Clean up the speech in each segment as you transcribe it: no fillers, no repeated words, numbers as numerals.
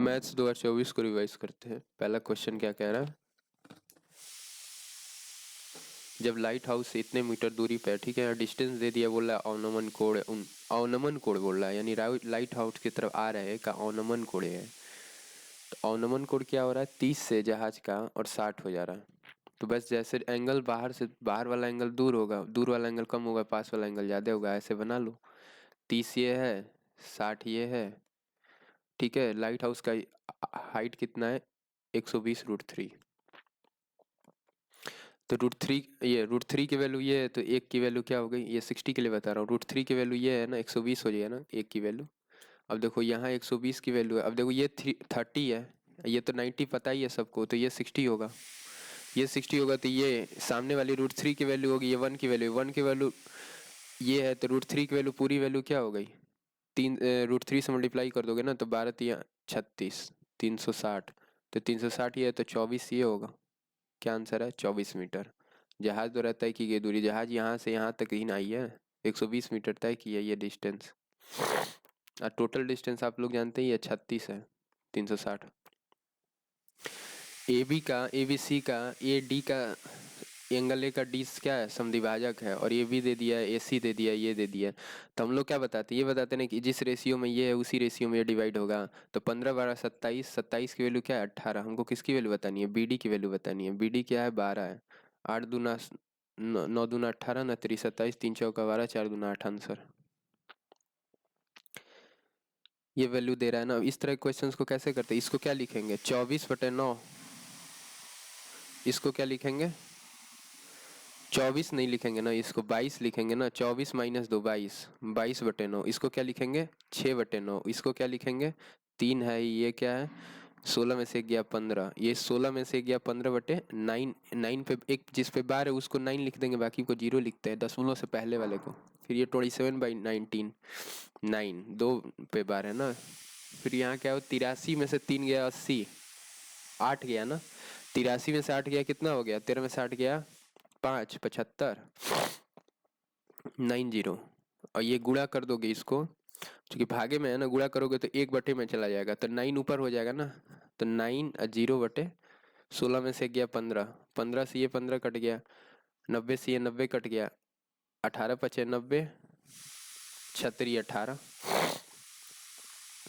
Maths 2024 को revise करते हैं। पहला क्वेश्चन क्या कह रहा है, जब लाइट हाउस से इतने मीटर दूरी पे, ठीक है, डिस्टेंस दे दिया, बोल रहा है अवनमन कोण, अवनमन कोण बोल रहा है, यानी लाइट हाउस की तरफ आ रहे का अवनमन कोण है। तो अवनमन कोण क्या हो रहा है, 30 से जहाज का और 60 हो जा रहा है। तो बस जैसे एंगल बाहर वाला एंगल दूर होगा, दूर वाला एंगल कम होगा, पास वाला एंगल ज़्यादा होगा, ऐसे बना लो। 30 ये है, 60 ये है, ठीक है। लाइट हाउस का हाइट कितना है, 120√3। तो √3 की वैल्यू ये है, तो एक की वैल्यू क्या हो गई, ये 60 के लिए बता रहा हूँ, √3 की वैल्यू ये है ना, 120 हो जाएगा ना एक की वैल्यू। अब देखो यहाँ 120 की वैल्यू है, अब देखो ये 30 है, ये तो 90 पता ही है सबको, तो ये 60 होगा, ये 60 होगा, तो ये सामने वाली √3 की वैल्यू होगी, ये 1 की वैल्यू, 1 की वैल्यू ये है, तो √3 की वैल्यू पूरी वैल्यू क्या हो गई, √3 से मल्टीप्लाई कर दोगे ना, तो 12×3 = 36, 360, तो 360 ये है, तो 24 ये होगा। क्या आंसर है, 24 मीटर। जहाज द्वारा तय की गई दूरी, जहाज यहाँ से यहाँ तक ही ना आई है, 120 मीटर तय की है ये डिस्टेंस। और टोटल डिस्टेंस आप लोग जानते ही है, 36 है, 360। ए बी सी का, ए डी का एंगल, ए का डी क्या है, समद्विभाजक है, और ये भी दे दिया है, ए सी दे दिया है, ये दे दिया है। तो हम लोग क्या बताते हैं, ये बताते हैं कि जिस रेशियो में ये है उसी रेशियो में ये डिवाइड होगा। तो 15 12 27, 27 की वैल्यू क्या है, 18। हमको किसकी वैल्यू बतानी है, बी डी की वैल्यू बतानी है। बी डी क्या है, 12 है। 8 दूना 9 दूना 18, ना 3 27, 3 चौका 12, 4 दूना 8 आंसर। ये वैल्यू दे रहा है ना। इस तरह के क्वेश्चंस को कैसे करते हैं, इसको क्या लिखेंगे, 24/9, इसको क्या लिखेंगे, 24 नहीं लिखेंगे ना, इसको 22 लिखेंगे ना, 24 - 2 22, 22/9। इसको क्या लिखेंगे, 6/9। इसको क्या लिखेंगे, 3 है, ये क्या है, 16 में से 1 गया 15, ये 16 में से 1 गया 15/9। 9 पे एक जिस पे बार है उसको 9 लिख देंगे, बाकी को 0 लिखते हैं, दशमलव से पहले वाले को। फिर ये 27/19, 9 2 पे बार है ना। फिर यहाँ क्या हो, 83 में से 3 गया 80, 8 गया ना, 83 में से 8 गया कितना हो गया, 13 में से 8 गया 5, 75, 90। और ये गुणा कर दोगे इसको, क्योंकि भागे में है ना, गुणा करोगे तो 1/में में चला जाएगा, तो 9 ऊपर हो जाएगा ना, तो 9 0/16 में से गया 15, 15 से ये 15 कट गया, 90 से ये 90 कट गया, 18 × 90, 36 18।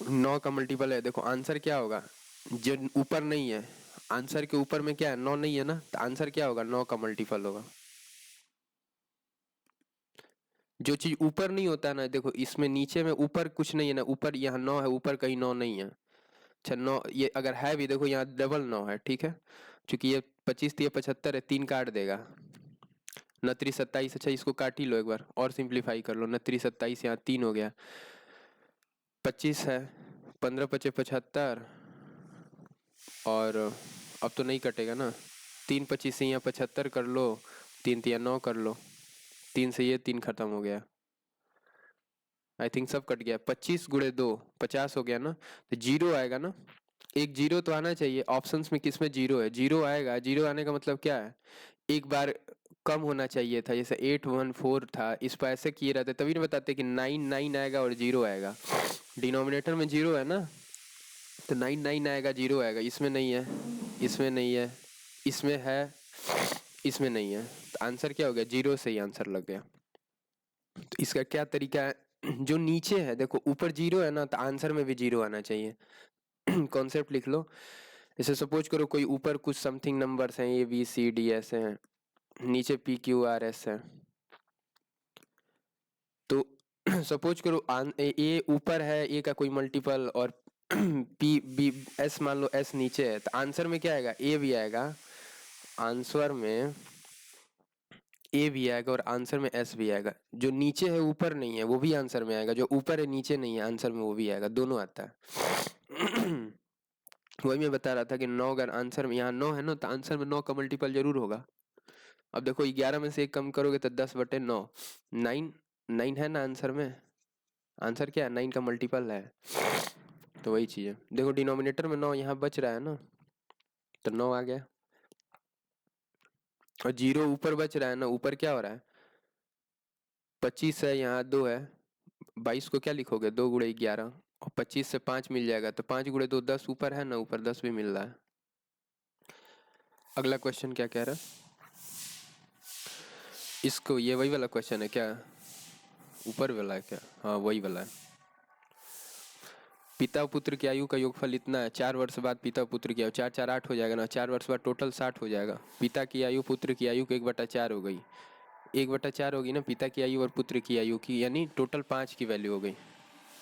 9 का मल्टीपल है, देखो आंसर क्या होगा, जो ऊपर नहीं है, आंसर के ऊपर में क्या है, 9 नहीं है ना, तो आंसर क्या होगा, 9 का मल्टीपल होगा। जो चीज ऊपर नहीं होता है ना, देखो इसमें नीचे में ऊपर कुछ नहीं है ना, ऊपर यहाँ 9 है, ऊपर कहीं 9 नहीं है। अच्छा 9 ये अगर है भी, देखो यहाँ डबल 9 है, ठीक है, क्योंकि ये 25 थी, ये 75 है, 3 काट देगा, 29 27। अच्छा इसको काट ही लो एक बार और सिंप्लीफाई कर लो, 29 27, यहाँ 3 हो गया, 25 है, 15 × 5 = 75, और अब तो नहीं कटेगा ना, 3 25 से यहाँ 75 कर लो, 3 3 9 कर लो, 3 से ये 3 खत्म हो गया, आई थिंक सब कट गया, 25 × 2 50 हो गया ना, तो 0 आएगा ना, एक 0 तो आना चाहिए। ऑप्शंस में किसमें 0 है, 0 आएगा, 0 आने का मतलब क्या है, एक बार कम होना चाहिए था, जैसे 814 था, इस पर ऐसे किए रहते तभी ना बताते कि 9 9 आएगा और 0 आएगा। डिनोमिनेटर में 0 है ना, तो 9 9 आएगा, 0 आएगा, इसमें नहीं है, इसमें नहीं है, इसमें है, इसमें नहीं है, तो आंसर क्या हो गया, 0 से ही आंसर लग गया। तो इसका क्या तरीका है, जो नीचे है, देखो ऊपर 0 है ना, तो आंसर में भी 0 आना चाहिए। कॉन्सेप्ट लिख लो, जैसे सपोज करो कोई ऊपर कुछ समथिंग नंबर्स हैं, ए बी सी डी ऐसे हैं, नीचे पी क्यू आर एस है, तो सपोज करो ए ऊपर है, ए का कोई मल्टीपल, और पी बी एस मान लो, एस नीचे है, तो आंसर में क्या आएगा, ए भी आएगा, आंसर में ए भी आएगा, और आंसर में एस भी आएगा। जो नीचे है ऊपर नहीं है वो भी आंसर में आएगा, जो ऊपर है नीचे नहीं है आंसर में वो भी आएगा, दोनों आता है। वही मैं बता रहा था कि 9 अगर आंसर में, यहाँ 9 है ना, तो आंसर में 9 का मल्टीपल जरूर होगा। अब देखो 11 में से 1 कम करोगे तो 10/9, 9 9 है ना आंसर में, आंसर क्या है, 9 का मल्टीपल है, तो वही चीज है। देखो डिनोमिनेटर में 9 यहाँ बच रहा है ना, तो 9 आ गया, और 0 ऊपर बच रहा है ना, ऊपर क्या हो रहा है, 25 है, यहाँ 2 है, 22 को क्या लिखोगे, 2 × 11, और 25 से 5 मिल जाएगा, तो 5 गुणे 2 10 ऊपर है ना, ऊपर 10 भी मिल रहा है। अगला क्वेश्चन क्या कह रहा है इसको, ये वही वाला क्वेश्चन है क्या, ऊपर वाला है क्या, हाँ वही वाला है। पिता और पुत्र की आयु का योगफल इतना है, 4 वर्ष बाद पिता और पुत्र की आयु, 4 4 8 हो जाएगा ना, 4 वर्ष बाद टोटल 60 हो जाएगा। पिता की आयु पुत्र की आयु को 1/4 हो गई, 1/4 होगी ना पिता की आयु और पुत्र की आयु की, यानी टोटल 5 की वैल्यू हो गई।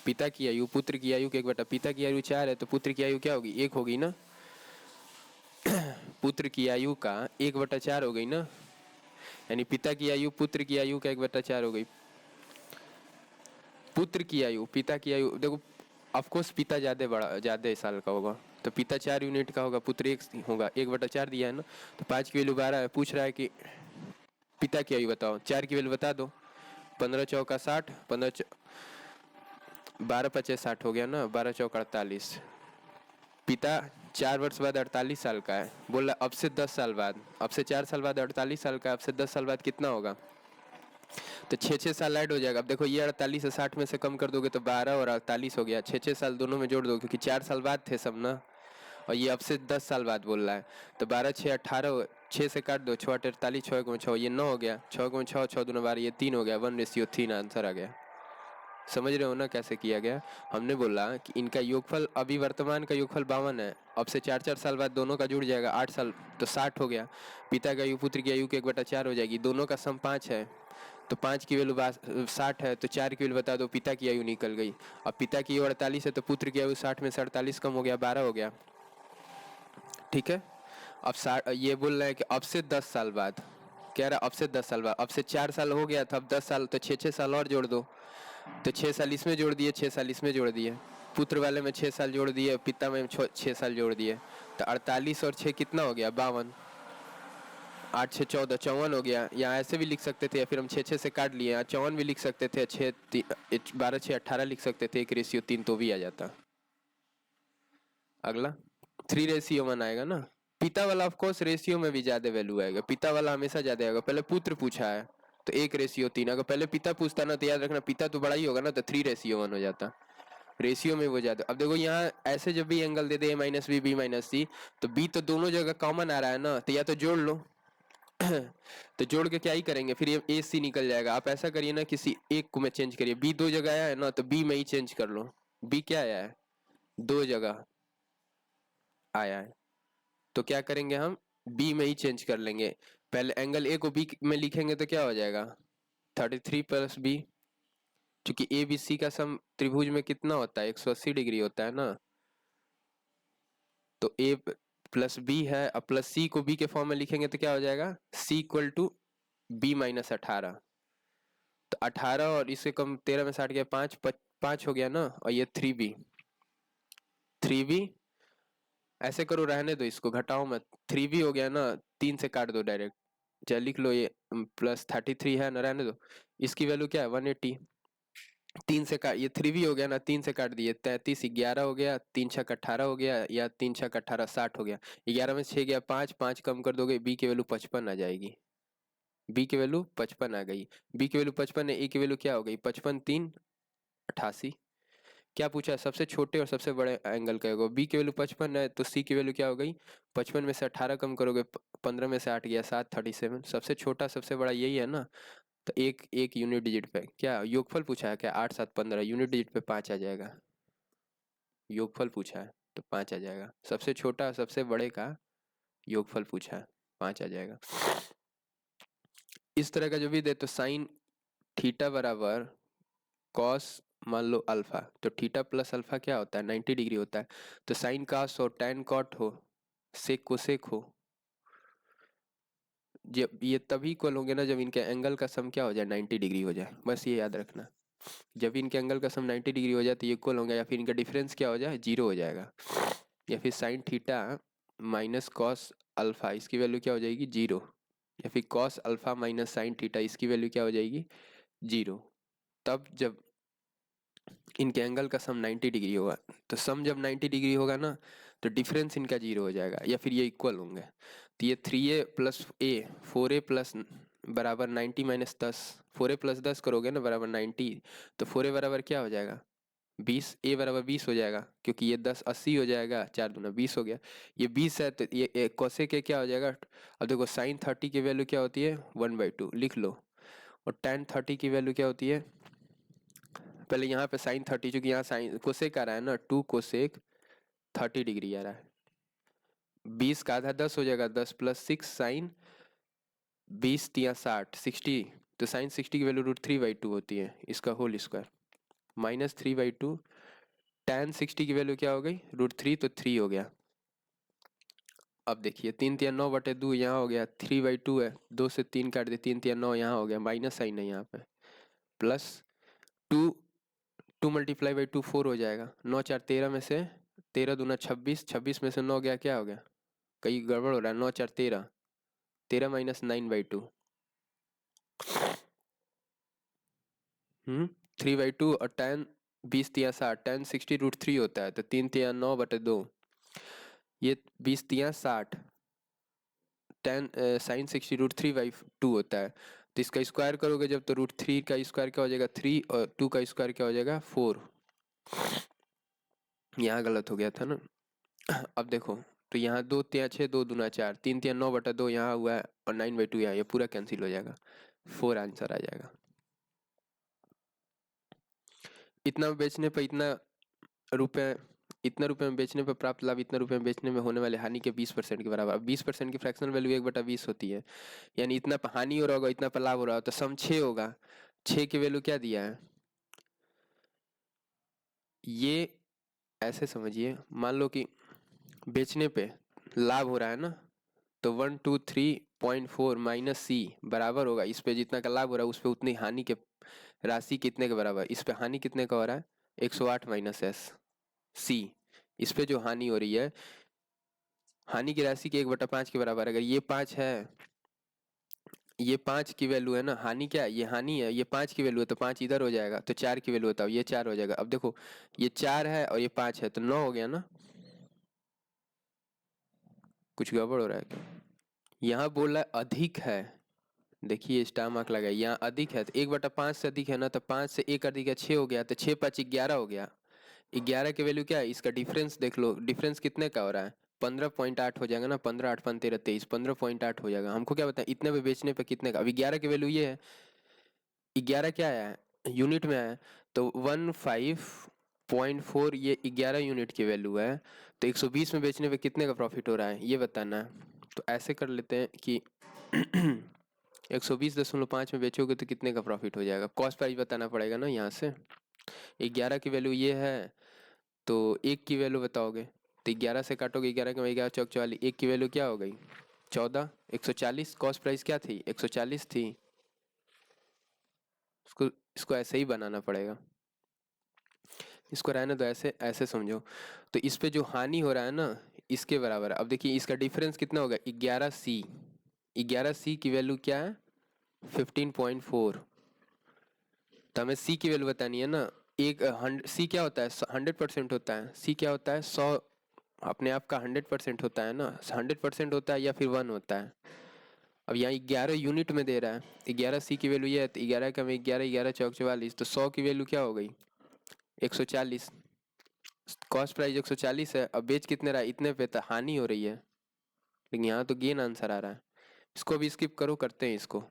पिता की आयु पुत्र की आयु के 1/, पिता की आयु 4 है तो पुत्र की आयु क्या होगी, 1 होगी ना। पुत्र की आयु का 1/4 हो गई ना, यानी पिता की आयु पुत्र की आयु का 1/4 हो गई। पुत्र की आयु पिता की आयु, देखो ऑफकोर्स पिता ज्यादा साल का होगा, तो पिता 4 यूनिट का होगा, पुत्र 1 होगा, 1/4 दिया है ना, तो 5 की वैल्यू 12 है। पूछ रहा है कि पिता की आयु बताओ, 4 की वैल्यू बता दो, 15 चौका 60, 12 पचे 60 हो गया ना, 12 चौका 48। पिता 4 वर्ष बाद 48 साल का है, बोल रहा अब से 10 साल बाद, अब से 4 साल बाद 48 साल का है, अब से 10 साल बाद कितना होगा, तो 6 6 साल ऐड हो जाएगा। अब देखो ये 48 से 60 में से कम कर दोगे तो 12 और 48 हो गया, 6 6 साल दोनों में जोड़ दो क्योंकि 4 साल बाद थे सब ना, और ये अब से 10 साल बाद बोल रहा है, तो 12 6 18, 6 से काट दो, 6 8 48, 6 गुणे 6 ये 9 हो गया, 6 गुणे 6 6 दूना 12 ये 3 हो गया, 1:3 आंसर आ गया। समझ रहे हो ना कैसे किया गया। हमने बोला कि इनका योगफल, अभी वर्तमान का योगफल 52 है, अब से 4 4 साल बाद दोनों का जुड़ जाएगा, 8 साल तो 60 हो गया। पिता का आयु पुत्र की आयु के 1/4 हो जाएगी, दोनों का सम 5 है, तो 5 की वैल्यू 60 है, तो 4 की वैल्यू बता दो, पिता की आयु निकल गई। अब पिता की आयु 48 है तो पुत्र की आयु 60 में से 48 कम हो गया, 12 हो गया। ठीक है, अब ये बोल रहे हैं कि अब से 10 साल बाद, कह रहा अब से 10 साल बाद, अब से 4 साल हो गया था, अब 10 साल, तो 6 6 साल और जोड़ दो, तो 6 साल इसमें जोड़ दिए, 6 साल इसमें जोड़ दिए, पुत्र वाले में 6 साल जोड़ दिए, पिता में 6 साल जोड़ दिए, तो 48 और 6 कितना हो गया, 52, 8 6 14 54 हो गया। यहाँ ऐसे भी लिख सकते थे, या फिर हम 6 6 से काट लिए, यहाँ 54 भी लिख सकते थे, 12 6 18 लिख सकते थे, 1:3 तो भी आ जाता। अगला 3:1 आएगा ना, पिता वाला ऑफ कोर्स रेशियो में भी ज्यादा वैल्यू आएगा, पिता वाला हमेशा ज्यादा आएगा। पहले पुत्र पूछा है तो 1:3, अगर पहले पिता पूछता ना तो याद रखना पिता तो बड़ा ही होगा ना, तो 3:1 हो जाता, रेशियो में वो ज्यादा। अब देखो यहाँ ऐसे जब भी एंगल दे दे -b b-c, तो b तो दोनों जगह कॉमन आ रहा है ना, तो या तो जोड़ लो तो जोड़ के क्या ही करेंगे, फिर ये ए सी निकल जाएगा। आप ऐसा करिए ना, किसी एक को में चेंज करिए, बी 2 जगह आया है ना, तो बी में ही चेंज कर लो, बी क्या आया है, 2 जगह आया है, तो क्या करेंगे हम, बी में ही चेंज कर लेंगे। पहले एंगल ए को बी में लिखेंगे तो क्या हो जाएगा, 33 + b, क्योंकि ए बी सी का सम त्रिभुज में कितना होता है, 180 डिग्री होता है ना, तो ए प्लस बी है, अब प्लस सी को बी के फॉर्म में लिखेंगे तो क्या हो जाएगा, सी इक्वल टू b - 18, तो 18 और इससे कम 13 में 60 गया, 5 हो गया ना, और ये 3b ऐसे करो, रहने दो इसको, घटाओ मत, 3b हो गया ना, 3 से काट दो डायरेक्ट, चाहे लिख लो ये +33 है ना, रहने दो, इसकी वैल्यू क्या है 180, 3 से काट, ये 3b हो गया ना, 3 से काट दिए, 33 11 हो गया, 3 छक 18 हो गया, या 3 छक 18 60 हो गया, 11 में 6 गया 5, 5 कम कर दोगे, b की वैल्यू 55 आ जाएगी, b की वैल्यू 55 आ गई, b की वैल्यू 55 है, a की वैल्यू क्या हो गई, 55 3 88। क्या पूछा है, सबसे छोटे और सबसे बड़े एंगल का होगा, बी की वैल्यू 55 है तो सी की वैल्यू क्या हो गई, 55 में से 18 कम करोगे, 15 में से 8 गया 7, 37, सबसे छोटा सबसे बड़ा यही है ना, तो एक एक यूनिट डिजिट पे, क्या योगफल पूछा है क्या, 8 7 15, यूनिट डिजिट पे 5 आ जाएगा, योगफल पूछा है तो 5 आ जाएगा, सबसे छोटा सबसे बड़े का योगफल पूछा है, 5 आ जाएगा। इस तरह का जो भी दे, तो साइन थीटा बराबर कॉस, मान लो अल्फा, तो थीटा प्लस अल्फा क्या होता है, 90 डिग्री होता है, तो साइन कास हो, टैन कॉट हो, सेक कोसेक हो, जब ये तभी इक्वल होंगे ना जब इनके एंगल का सम क्या हो जाए, 90 डिग्री हो जाए, बस ये याद रखना, जब इनके एंगल का सम 90 डिग्री हो जाए तो ये इक्वल होंगे, या फिर इनका डिफरेंस क्या हो जाए, 0 हो जाएगा, या फिर sine theta minus cos alpha, इसकी वैल्यू क्या हो जाएगी 0, या फिर cos alpha minus sine theta, इसकी वैल्यू क्या हो जाएगी 0। तब जब इनके एंगल का सम 90 डिग्री होगा, तो सम जब 90 डिग्री होगा ना, तो डिफरेंस इनका 0 हो जाएगा, या फिर ये इक्वल होंगे, तो ये 3a + a 4a प्लस बराबर 90 - 10, 4a + 10 करोगे ना बराबर 90, तो 4a बराबर क्या हो जाएगा 20 a बराबर 20 हो जाएगा, क्योंकि ये 10 80 हो जाएगा, 4 दूना 20 हो गया। ये 20 है तो ये कोसेक के क्या हो जाएगा। अब देखो साइन 30 की वैल्यू क्या होती है 1/2 लिख लो, और tan 30 की वैल्यू क्या होती है, पहले यहाँ पे साइन 30, चूंकि यहाँ साइन कोसेक आ रहा है ना, 2 कोसेक 30 डिग्री आ रहा है। 20 का आधा 10 हो जाएगा, 10 + 6 साइन 20 तिया 60 60, तो साइन 60 की वैल्यू √3/2 होती है, इसका होल स्क्वायर -3/2। tan 60 की वैल्यू क्या हो गई √3, तो 3 हो गया। अब देखिए 3 तिया 9/2 यहाँ हो गया, 3/2 है, 2 से 3 काट दे, 3 तिया 9 यहाँ हो गया, माइनस साइन है यहाँ पे, प्लस 2 2 × 2 4 हो जाएगा, 9 4 13 में से 13 दूना 26, 26 में से 9 गया, क्या हो गया, कहीं गड़बड़ हो रहा है, 9 4 13, 13 - 9/2, 3/2, और tan 20 तिया 60, tan 60 √3 होता है, तो 3 तिया 9/2, ये 20 तिया 60, tan साइन 60 √3/2 होता है, तो इसका स्क्वायर करोगे जब, तो √3 का स्क्वायर क्या हो जाएगा 3, और 2 का स्क्वायर क्या हो जाएगा 4। यहाँ गलत हो गया था ना। अब देखो, तो यहाँ 2 तिया 6, 2 दूना 4, 3 तिया 9/2 यहाँ हुआ है, और 9/2 यहाँ, ये पूरा कैंसिल हो जाएगा, 4 आंसर आ जाएगा। इतना बेचने पर रुपए इतना रुपए में बेचने पर प्राप्त लाभ इतना रुपए में बेचने में होने वाले हानि के 20% के बराबर। अब 20% की फ्रैक्शनल वैल्यू 1/20 होती है, यानी इतना पर हानि हो रहा होगा, इतना पर लाभ हो रहा होगा, तो सम 6 होगा। 6 की वैल्यू क्या दिया है, ये ऐसे समझिए, मान लो कि बेचने पे लाभ हो रहा है ना, तो 123.4 माइनस सी बराबर होगा, इस पे जितना का लाभ हो रहा है उस पे उतनी हानि के राशि कितने के बराबर, इस पे हानि कितने का हो रहा है 108 - एस सी, इस पे जो हानि हो रही है, हानि की राशि के 1/5 के बराबर। अगर ये 5 है, ये 5 की वैल्यू है ना, हानि क्या है, ये हानि है, ये 5 की वैल्यू है, तो 5 इधर हो जाएगा, तो 4 की वैल्यू बताओ, ये 4 हो जाएगा। अब देखो ये 4 है और ये 5 है, तो 9 हो गया ना, कुछ गड़बड़ हो रहा है क्या, यहाँ बोल रहा है अधिक है, देखिए स्टार मार्क लगा, यहाँ अधिक है, तो 1/5 से अधिक है ना, तो 5 से 1 अधिक है 6 हो गया, तो 6 5 11 हो गया। 11 की वैल्यू क्या है, इसका डिफरेंस देख लो, डिफरेंस कितने का हो रहा है 15.8 हो जाएगा ना, 15 8 5 13 23, 15.8 हो जाएगा। हमको क्या बताया इतने पे बेचने पे कितने का, अभी 11 की वैल्यू ये है, 11 क्या आया है यूनिट में आया है, तो 15.4 ये 11 यूनिट की वैल्यू है, तो 120 में बेचने पे कितने का प्रॉफिट हो रहा है ये बताना है। तो ऐसे कर लेते हैं कि 120.5 में बेचोगे तो कितने का प्रॉफिट हो जाएगा, कॉस्ट प्राइस बताना पड़ेगा ना यहाँ से। 11 की वैल्यू ये है, तो 1 की वैल्यू बताओगे, तो 11 से काटोगे, 11 के 11 चौक 44, 1 की वैल्यू क्या हो गई 14, 140, कॉस्ट प्राइस क्या थी 140 थी, इसको इसको ऐसे ही बनाना पड़ेगा, इसको रहने दो, ऐसे ऐसे समझो। तो इस पे जो हानि हो रहा है ना, इसके बराबर है। अब देखिए इसका डिफरेंस कितना होगा 11C, 11C की वैल्यू क्या है 15.4, तो हमें सी की वैल्यू बतानी है ना। एक सी क्या होता है 100% होता है, सी क्या होता है 100 अपने आप का 100% होता है ना, 100% होता है या फिर 1 होता है। अब यहाँ 11 यूनिट में दे रहा है, 11C की वैल्यू ये है, तो 11 का में 11 11 चौक 44, तो 100 की वैल्यू क्या हो गई 140, कॉस्ट प्राइस 140 है, अब बेच कितने रहा है इतने पे, तो हानि हो रही है, लेकिन यहाँ तो गेन आंसर आ रहा है। इसको भी स्किप करो, करते हैं इसको।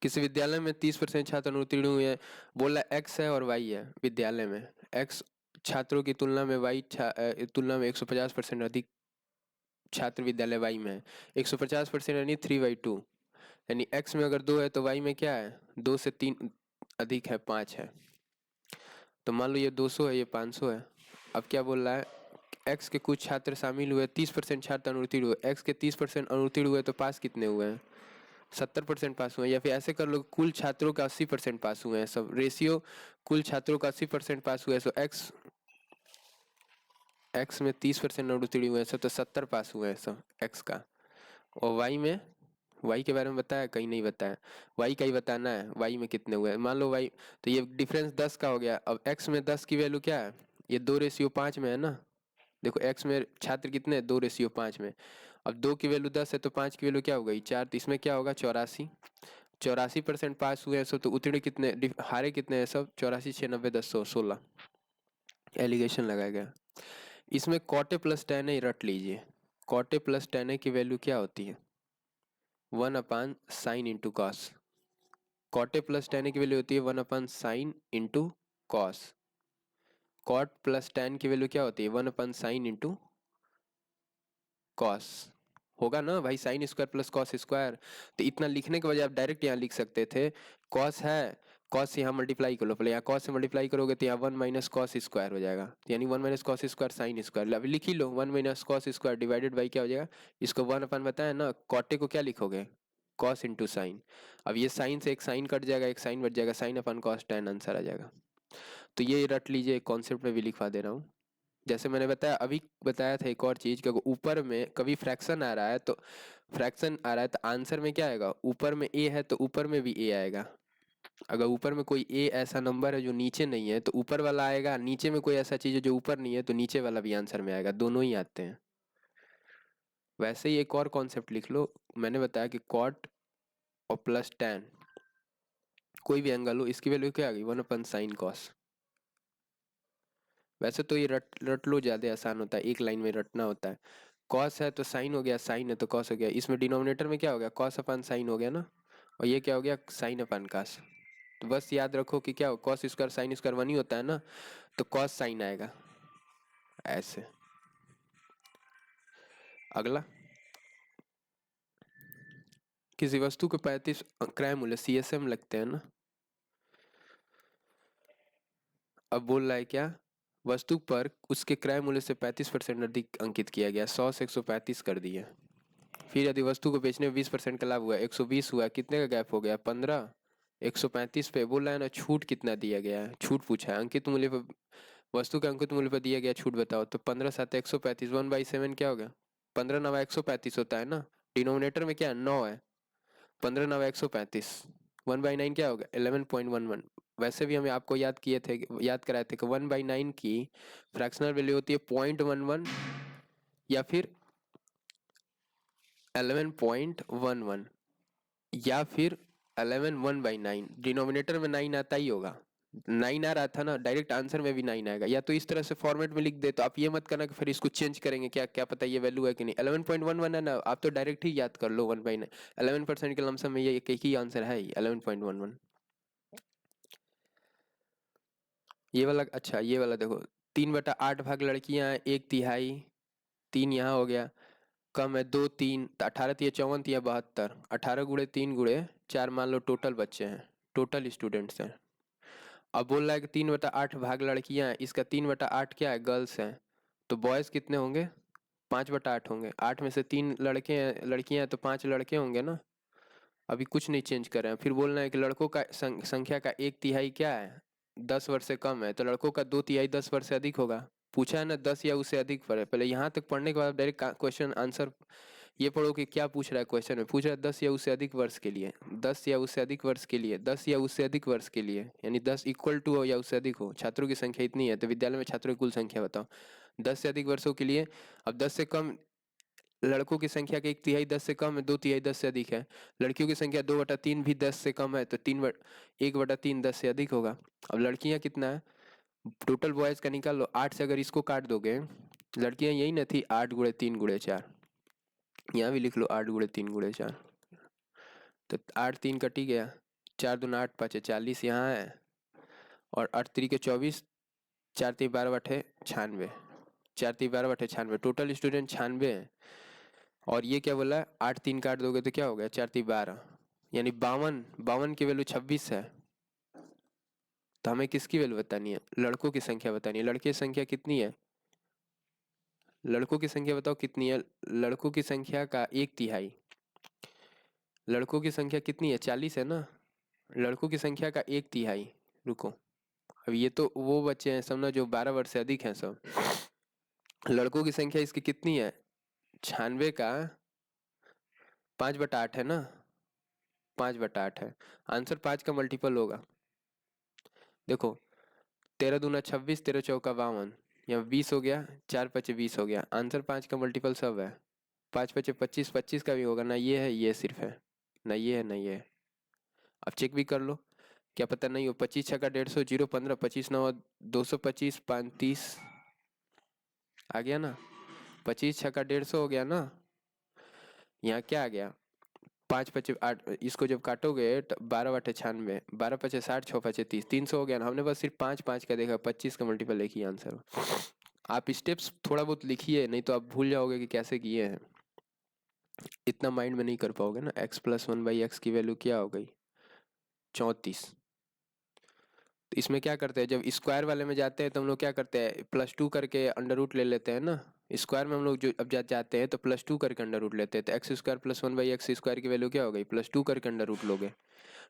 किसी विद्यालय में 30% छात्र अनुत्तीर्ण हुए हैं, बोला एक्स है और वाई है विद्यालय में, एक्स छात्रों की तुलना में तुलना में 150% अधिक छात्र विद्यालय वाई में है। 150% यानी 3/2, यानी एक्स में अगर 2 है तो वाई में क्या है 2 से 3 अधिक है 5 है, तो मान लो ये 200 है ये 500 है। अब क्या बोल रहा है एक्स के कुछ छात्र शामिल हुए, 30% छात्र अनुत्तीर्ण हुए, एक्स के 30% अनुत्तीर्ण हुए, तो पास कितने हुए हैं 70% पास हुए हैं। या फिर ऐसे कर लो कुल छात्रों का 80% पास हुए हैं, सब रेशियो कुल छात्रों का 80% पास हुए हैं, सो एक्स में 30% अनुत्तीर्ण हुए हैं सब, तो 70 पास हुए हैं सब एक्स का। और वाई में, वाई के बारे में बताया कहीं नहीं बताया, वाई का ही बताना है, वाई में कितने हुए हैं मान लो वाई, तो ये डिफरेंस 10 का हो गया। अब एक्स में 10 की वैल्यू क्या है, ये 2:5 में है ना, देखो एक्स में छात्र कितने हैं 2:5 में, अब 2 की वैल्यू 10 है तो 5 की वैल्यू क्या हो गई 4, तो इसमें क्या होगा 84, 84% पास हुए हैं सब, तो उत्तीर्ण कितने, हारे कितने हैं सब, 84 6 90 10 100 16 एलिगेशन लगाया गया। इसमें cot A plus tan A रट लीजिए। Cot A plus tan A की वैल्यू क्या होती है, 1/sin × cos। Cot A plus tan A की वैल्यू होती है 1/sin × cos। Cot plus tan की वैल्यू क्या होती है, 1/sin × cos। होगा ना भाई, sine square plus cos square. तो इतना लिखने के बजाय आप डायरेक्ट यहाँ लिख सकते थे, कॉस है, कॉस से यहाँ मल्टीप्लाई कर लो, पहले यहाँ कॉस से मल्टीप्लाई करोगे तो यहाँ 1 - cos² हो जाएगा, यानी 1 - cos² साइन स्क्वायर। अभी लिख ही लो, 1 - cos² डिवाइडेड बाई क्या हो जाएगा, इसको 1 अपन बताया ना, कॉटे को क्या लिखोगे, कॉस इंटू साइन। अब ये साइन से एक साइन कट जाएगा, एक साइन बच जाएगा, sin/cos tan आंसर आ जाएगा। तो ये रट लीजिए, कॉन्सेप्ट में भी लिखवा दे रहा हूँ। जैसे मैंने बताया, अभी बताया था एक और चीज़, कि ऊपर में कभी फ्रैक्शन आ रहा है तो, फ्रैक्शन आ रहा है तो आंसर में क्या आएगा, ऊपर में ए है तो ऊपर में भी ए आएगा। अगर ऊपर में कोई ए ऐसा नंबर है जो नीचे नहीं है तो ऊपर वाला आएगा, नीचे में कोई ऐसा चीज़ है जो ऊपर नहीं है तो नीचे वाला भी आंसर में आएगा, दोनों ही आते हैं। वैसे ही एक और कॉन्सेप्ट लिख लो, मैंने बताया कि कॉट और प्लस टेन कोई भी एंगल हो, इसकी वैल्यू क्या आ गई, 1/sin cos। वैसे तो ये रट लो, ज़्यादा आसान होता है, एक लाइन में रटना होता है। कॉस है तो साइन हो गया, साइन है तो कॉस हो गया, इसमें डिनोमिनेटर में क्या हो गया, cos/sin हो गया ना, और ये क्या हो गया, sin/cos। तो बस याद रखो कि क्या हो, cos² sin² 1 ही होता है ना, तो cos sin आएगा ऐसे। अगला, किसी वस्तु को 35 क्रय मूल्य CSM लगते हैं ना। अब बोल रहा है क्या, वस्तु पर उसके क्रय मूल्य से 35% अधिक अंकित किया गया, 100 से 135 कर दिया। फिर यदि वस्तु को बेचने में 20% का लाभ हुआ, 120 हुआ, कितने का गैप हो गया, 15। 135 पे बोल रहा है ना, छूट कितना दिया गया है, छूट पूछा है, अंकित मूल्य पर, वस्तु के अंकित मूल्य पर दिया गया छूट बताओ, तो 15 7 135, 1/7 क्या हो गया, 15 9 135 होता है ना, डिनोमिनेटर में क्या है, 9 है, 15 9 135, 1/9 क्या होगा, 11.11। वैसे भी हमें आपको याद कराए थे कि 1/9 की फ्रैक्शनल वैल्यू होती है 0.11 या फिर 11.11 या फिर 11 1/9। डिनोमिनेटर में 9 आता ही होगा, 9 आ रहा था ना, डायरेक्ट आंसर में भी 9 आएगा, या तो इस तरह से फॉर्मेट में लिख दे, तो आप ये मत करना कि फिर इसको चेंज करेंगे, क्या क्या पता ये वैल्यू है कि नहीं, 11.11 है ना, आप तो डायरेक्ट ही याद कर लो 1/9, 11% के लमसम में ये एक ही आंसर है ही, 11.11। ये वाला अच्छा, ये वाला देखो, 3/8 भाग लड़कियां हैं, 1/3, 3 यहाँ हो गया, कम है 2 3, 18 3 54 3 72, 18 गुणे 3 गुणे 4 मान लो टोटल बच्चे हैं, टोटल स्टूडेंट्स हैं। अब बोल रहा है कि 3/8 भाग लड़कियां हैं, इसका 3/8 क्या है, गर्ल्स हैं, तो बॉयज़ कितने होंगे, 5/8 होंगे, 8 में से 3 लड़के हैं, लड़कियां हैं, तो 5 लड़के होंगे ना। अभी कुछ नहीं चेंज कर रहे हैं। फिर बोलना है कि लड़कों का संख्या का 1/3 क्या है, 10 वर्ष से कम है, तो लड़कों का 2/3 10 वर्ष से अधिक होगा। पूछा है ना 10 या उससे अधिक पर है, पहले यहाँ तक पढ़ने के बाद डायरेक्ट क्वेश्चन आंसर ये पढ़ो कि क्या पूछ रहा है, क्वेश्चन में पूछ रहा है 10 या उससे अधिक वर्ष के लिए, 10 या उससे अधिक वर्ष के लिए, 10 या उससे अधिक वर्ष के लिए, यानी 10 इक्वल टू हो या उससे अधिक हो, छात्रों की संख्या इतनी है, तो विद्यालय में छात्रों की कुल संख्या बताओ, 10 से अधिक वर्षों के लिए। अब 10 से कम, लड़कों की संख्या का 1/3 10 से कम है, 2/3 10 से अधिक है, लड़कियों की संख्या 2/3 भी 10 से कम है, तो 1/3 10 से अधिक होगा। अब लड़कियां कितना है, टोटल बॉयज का निकाल लो, 8 से अगर इसको काट दोगे, लड़कियां यही ना थी, 8 गुणे 3 गुणे 4, यहाँ भी लिख लो 8 गुणे 3 गुणे 4, तो 8 3 कट ही गया, 4 दूना 8 5 40 यहाँ है, और 8 3 के 24, 4 3 12 बटे 96, 4 3 12 बटे 96, टोटल स्टूडेंट 96 है। और ये क्या बोला है, 8 3 काट दोगे तो क्या हो गया, 4 3 12, यानी 52, 52 की वैल्यू 26 है। तो हमें किसकी वैल्यू बतानी है, लड़कों की संख्या बतानी है, लड़के की संख्या कितनी है, लड़कों की संख्या बताओ कितनी है, लड़कों की संख्या का 1/3, लड़कों की संख्या कितनी है, 40 है ना, लड़कों की संख्या का 1/3, रुको, अब ये तो वो बच्चे हैं सब ना जो 12 वर्ष से अधिक हैं सब, लड़कों की संख्या इसकी कितनी है, 96 का 5/8 है ना, 5/8 है, आंसर 5 का मल्टीपल होगा। देखो 13 दूना 26, 13 चौका 52, यहाँ 20 हो गया, 4 पचे 20 हो गया, आंसर 5 का मल्टीपल सब है, 5 पचे 25, 25 का भी होगा ना, ये है, ये सिर्फ है ना, ये है ना, ये है। अब चेक भी कर लो, क्या पता नहीं हो। 25 छक्का 150, 0 15, 25 9 225, 5 30 आ गया ना। 25 छक्का 150 हो गया ना। यहाँ क्या आ गया, 5 5 8, इसको जब काटोगे तो 12 8 96, 12 5 60, 6 5 30, 300 हो गया ना। हमने बस सिर्फ 5 5 का देखा, 25 का मल्टीपल एक ही आंसर हो। आप स्टेप्स थोड़ा बहुत लिखिए, नहीं तो आप भूल जाओगे कि कैसे किए हैं। इतना माइंड में नहीं कर पाओगे ना। x प्लस 1/x की वैल्यू क्या हो गई, 34। तो इसमें क्या करते हैं, जब स्क्वायर वाले में जाते हैं तो हम लोग क्या करते हैं, +2 करके अंडर रूट ले लेते हैं ना। स्क्वायर में हम लोग जो अब जाते हैं तो +2 करके अंडर रूट लेते हैं, तो एक्स स्क्वायर प्लस 1/x² की वैल्यू क्या हो गई, +2 करके अंडर रूट लोगे।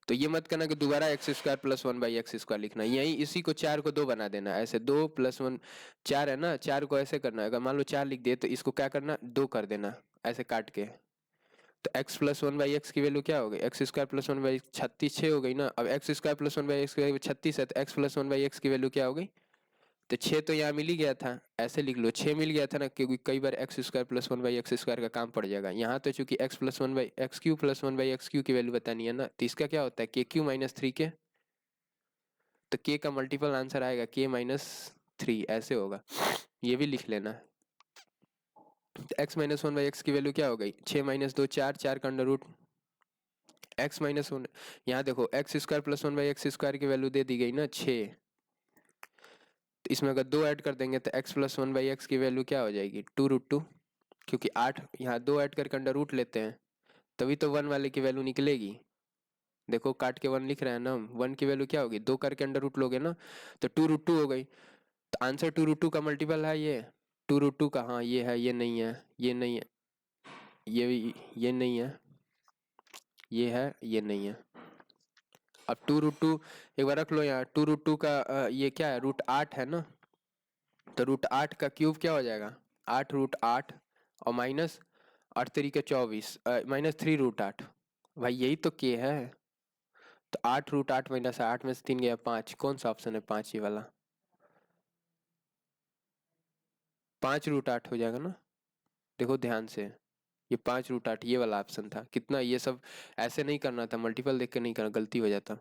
तो ये मत करना कि दोबारा x² प्लस 1/x² लिखना, यही इसी को 4 को 2 बना देना। ऐसे 2 + 1 4 है ना, 4 को ऐसे करना है। अगर मान लो 4 लिख दिए तो इसको क्या करना, 2 कर देना ऐसे काट के। तो x प्लस 1/x की वैल्यू क्या हो गई, x² प्लस 1/x 36 6 हो गई ना। अब x² प्लस 1/x की वैल्यू 36 है, तो x प्लस 1/x की वैल्यू क्या हो गई, तो 6 तो यहाँ मिल ही गया था, ऐसे लिख लो 6 मिल गया था ना, क्योंकि कई बार x² प्लस 1/x² का काम पड़ जाएगा। यहाँ तो चूंकि x plus 1/x³ plus 1/x³ की वैल्यू बतानी है ना, तो इसका क्या होता है kq माइनस 3k। तो k का मल्टीपल आंसर आएगा k माइनस 3, ऐसे होगा, ये भी लिख लेना। तो x माइनस 1/x की वैल्यू क्या हो गई, 6 माइनस 2 4, 4 का अंडर रूट x माइनस 1। यहाँ देखो x² प्लस 1/x² की वैल्यू दे दी गई ना 6। तो इसमें अगर 2 ऐड कर देंगे तो x प्लस 1/x की वैल्यू क्या हो जाएगी, 2√2। क्योंकि 8 यहाँ 2 ऐड करके अंडर रूट लेते हैं, तभी तो 1 वाले की वैल्यू निकलेगी। देखो काट के 1 लिख रहे हैं ना हम, 1 की वैल्यू क्या होगी, 2 करके अंडर रूट लोगे ना, तो 2√2 हो गई। तो आंसर 2√2 का मल्टीपल है ये, 2√2 का, हाँ ये है, ये नहीं है, ये नहीं है, ये नहीं है, ये है, ये नहीं है। अब 2√2 एक बार रख लो यहाँ, 2√2 का ये क्या है, √8 है ना। तो √8 का क्यूब क्या हो जाएगा, 8 √8 और माइनस 8 3 के 24, -3 √8। भाई यही तो के है। तो 8 √8 माइनस 8 में से 3 गया 5, कौन सा ऑप्शन है 5, ये वाला 5 √8 हो जाएगा ना। देखो ध्यान से, ये 5 √8 ये वाला ऑप्शन था। कितना ये सब ऐसे नहीं करना था, मल्टीपल देख के नहीं करना, गलती हो जाता।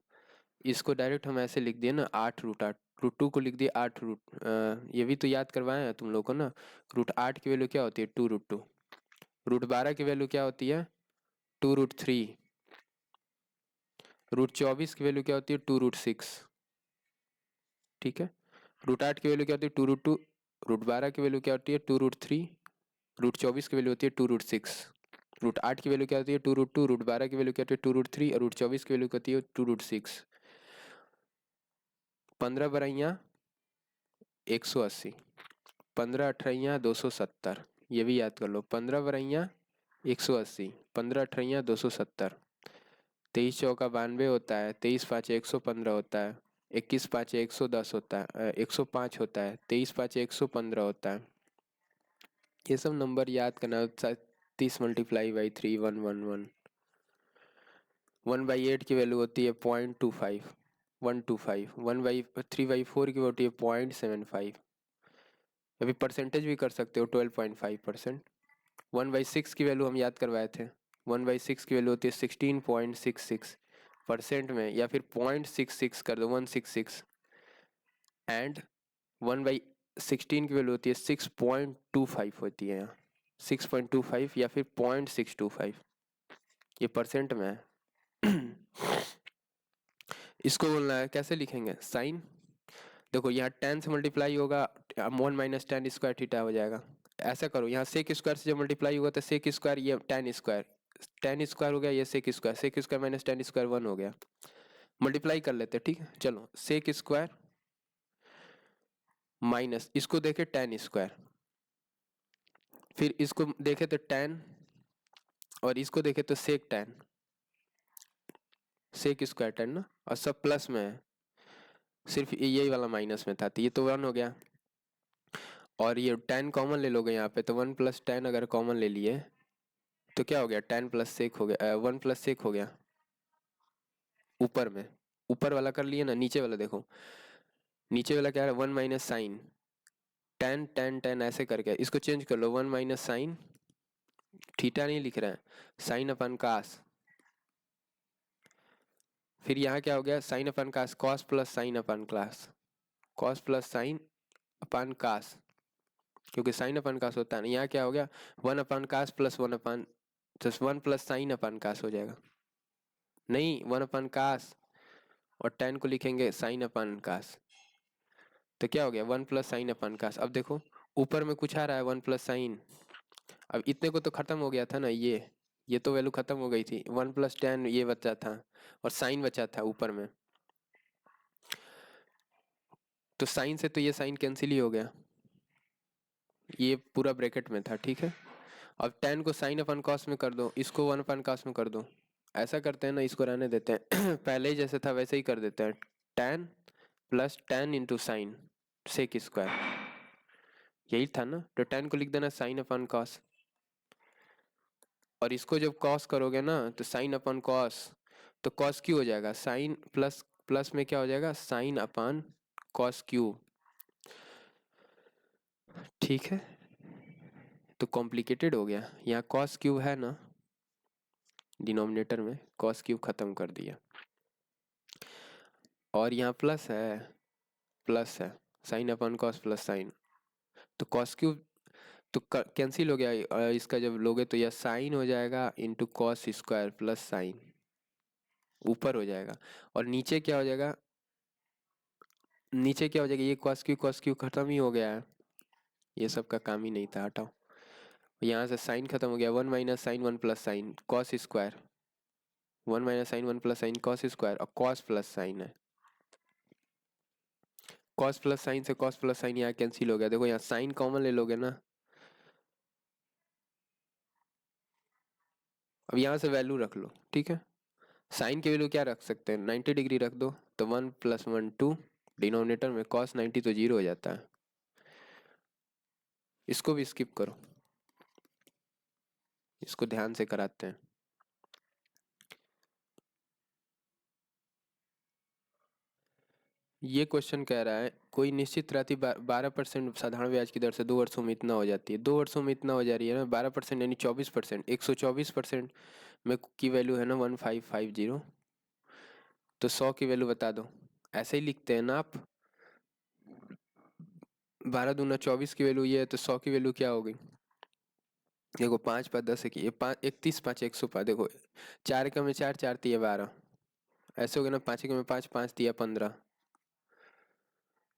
इसको डायरेक्ट हम ऐसे लिख दिए ना, 8 √8, √2 को लिख दिए 8 ये भी तो याद करवाए हैं तुम लोग को ना। √8 की वैल्यू क्या होती है, 2√2। √12 की वैल्यू क्या होती है, 2√3। √24 की वैल्यू क्या होती है, 2√6। ठीक है, √8 की वैल्यू क्या होती है, 2√2। √12 की वैल्यू क्या होती है, 2√3। √24 की वैल्यू होती है 2√6। √8 की वैल्यू क्या होती है, 2√2। √12 की वैल्यू क्या होती है, 2√3। और √24 की वैल्यू क्या होती है, 2√6। 15 बराइयाँ 180, 15 अठरैयाँ 270, ये भी याद कर लो। 15 बराइयाँ 180, 15 अठरैयाँ 270, 23 चौका 92 होता है, 23 पाँचे 115 होता है, 21 पाँचे 110 होता है, 105 होता है, 23 पाँचे 115 होता है। ये सब नंबर याद करना। 30 × 3 1 1 1। 1/8 की वैल्यू होती है 0.25, 125। 1/3/4 की होती है 0.75। अभी परसेंटेज भी कर सकते हो, 12.5%। 1/6 की वैल्यू हम याद करवाए थे, 1/6 की वैल्यू होती है 16.66% में, या फिर 0.66 कर दो, 166। एंड 1/16 की वैल्यू होती है 6.25 होती है यहाँ, 6.25 या फिर 0.625, ये परसेंट में है। इसको बोलना है कैसे लिखेंगे, साइन। देखो यहाँ 10 से मल्टीप्लाई होगा, 1 माइनस टेन स्क्वायर थीटा हो जाएगा। ऐसा करो, यहाँ सेक स्क्वायर से जब मल्टीप्लाई होगा तो सेक स्क्वायर, ये टेन स्क्वायर, टेन स्क्वायर हो गया, ये sec square minus tan square 1 हो गया। मल्टीप्लाई कर लेते हैं, ठीक है चलो। सेक स्क्वायर माइनस इसको देखे टेन स्क्वायर, फिर इसको देखे तो टेन, और इसको देखे तो सेक टेन, सेक स्क्वायर टेन ना, और सब प्लस में है, सिर्फ यही वाला माइनस में था, तो ये तो 1 हो गया। और ये 10 कॉमन ले लोगे यहाँ पे, तो 1 + 10 अगर कॉमन ले लिए तो क्या हो गया, 10 + सेक हो गया, 1 + सेक हो गया। ऊपर में, ऊपर वाला कर लिए ना, नीचे वाला देखो, नीचे वाला क्या है, 1 माइनस साइन 10 10 10 ऐसे करके इसको चेंज कर लो, 1 माइनस साइन थीटा नहीं लिख रहे हैं, साइन अपन कास, फिर यहाँ क्या हो गया, साइन अपन कास, कॉस प्लस साइन अपन class, cos plus sine upon कास, क्योंकि साइन अपन कास होता है ना। यहाँ क्या हो गया, one upon cos plus one upon, just one plus sine upon cos हो जाएगा, नहीं वन अपन कास और टेन को लिखेंगे साइन अपन कास, तो क्या हो गया वन प्लस साइन अपन कास। अब देखो ऊपर में कुछ आ रहा है वन प्लस साइन, अब इतने को तो खत्म हो गया था ना, ये तो वैल्यू खत्म हो गई थी, वन प्लस टेन ये बचा था और साइन बचा था ऊपर में, तो साइन से तो ये साइन कैंसिल ही हो गया, ये पूरा ब्रैकेट में था, ठीक है। अब टेन को साइन अपन कॉस में कर दो, इसको वन अपन कॉस में कर दो, ऐसा करते हैं ना, इसको रहने देते हैं पहले ही जैसे था वैसे ही कर देते हैं, tan plus tan into sine sec square, यही था ना, तो टेन को लिख देना साइन अपन कॉस, और इसको जब कॉस करोगे ना तो साइन अपन कॉस, तो कॉस क्यू हो जाएगा, साइन प्लस प्लस में क्या हो जाएगा साइन अपन कॉस क्यू, ठीक है। तो कॉम्प्लिकेटेड हो गया, यहाँ कॉस क्यूब है ना डिनोमिनेटर में, कॉस क्यूब खत्म कर दिया, और यहाँ प्लस है साइन अपन कॉस प्लस साइन, तो कॉस क्यूब तो कैंसिल हो गया, इसका जब लोगे तो यह साइन हो जाएगा into cos square plus sign, ऊपर हो जाएगा, और नीचे क्या हो जाएगा, नीचे क्या हो जाएगा, ये कॉस क्यू खत्म ही हो गया है, ये सब का काम ही नहीं था, हटाओ। यहाँ से साइन खत्म हो गया, one minus sine one plus sine cos square, one minus sine one plus sine cos square, और कॉस प्लस साइन है, कॉस प्लस साइन से कॉस प्लस साइन यहाँ कैंसिल हो गया, देखो यहाँ साइन कॉमन ले लोगे ना, अब यहाँ से वैल्यू रख लो, ठीक है। साइन की वैल्यू क्या रख सकते हैं, 90 डिग्री रख दो, तो one plus one two, denominator में कॉस 90 तो जीरो हो जाता है, इसको भी स्किप करो, इसको ध्यान से कराते हैं। ये क्वेश्चन कह रहा है कोई निश्चित राशि 12% साधारण ब्याज की दर से 2 वर्षों में इतना हो जाती है, 2 वर्षों में इतना हो जा रही है ना, 12% यानी 24%, 124% में की वैल्यू है ना 1550, तो 100 की वैल्यू बता दो, ऐसे ही लिखते हैं ना आप, 12 दूना 24 की वैल्यू ये है, तो 100 की वैल्यू क्या होगी, देखो 5 5 10 है कि ये 5 31 5 105, देखो 4 एकम में 4 4 तिया 12, ऐसे हो गया ना, 5 एकम में 5 5 तिया 15,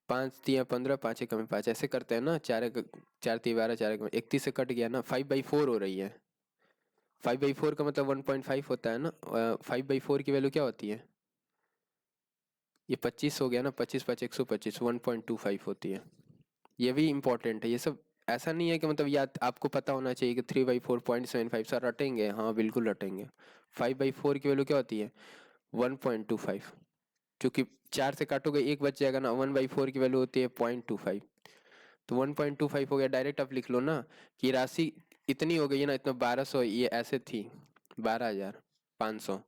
5 तिया 15, 5 एकम में 5, ऐसे करते हैं ना, 4 4 तिया 12, 4 एकम में 31 से कट गया ना, 5/4 हो रही है, 5/4 का मतलब 1.5 होता है ना, 5/4 की वैल्यू क्या होती है, ये 25 हो गया ना, 25 5 125, 1.25 होती है, ये भी इम्पोर्टेंट है ये सब, ऐसा नहीं है कि मतलब याद आपको पता होना चाहिए कि 3/4 0.75, सर रटेंगे, हाँ बिल्कुल रटेंगे, 5/4 की वैल्यू क्या होती है 1.25, क्योंकि 4 से काटोगे एक बच जाएगा ना, 1/4 की वैल्यू होती है 0.25, तो 1.25 हो गया, डायरेक्ट आप लिख लो ना कि राशि इतनी हो गई है ना, इतना 1200, ये ऐसे थी 12,500,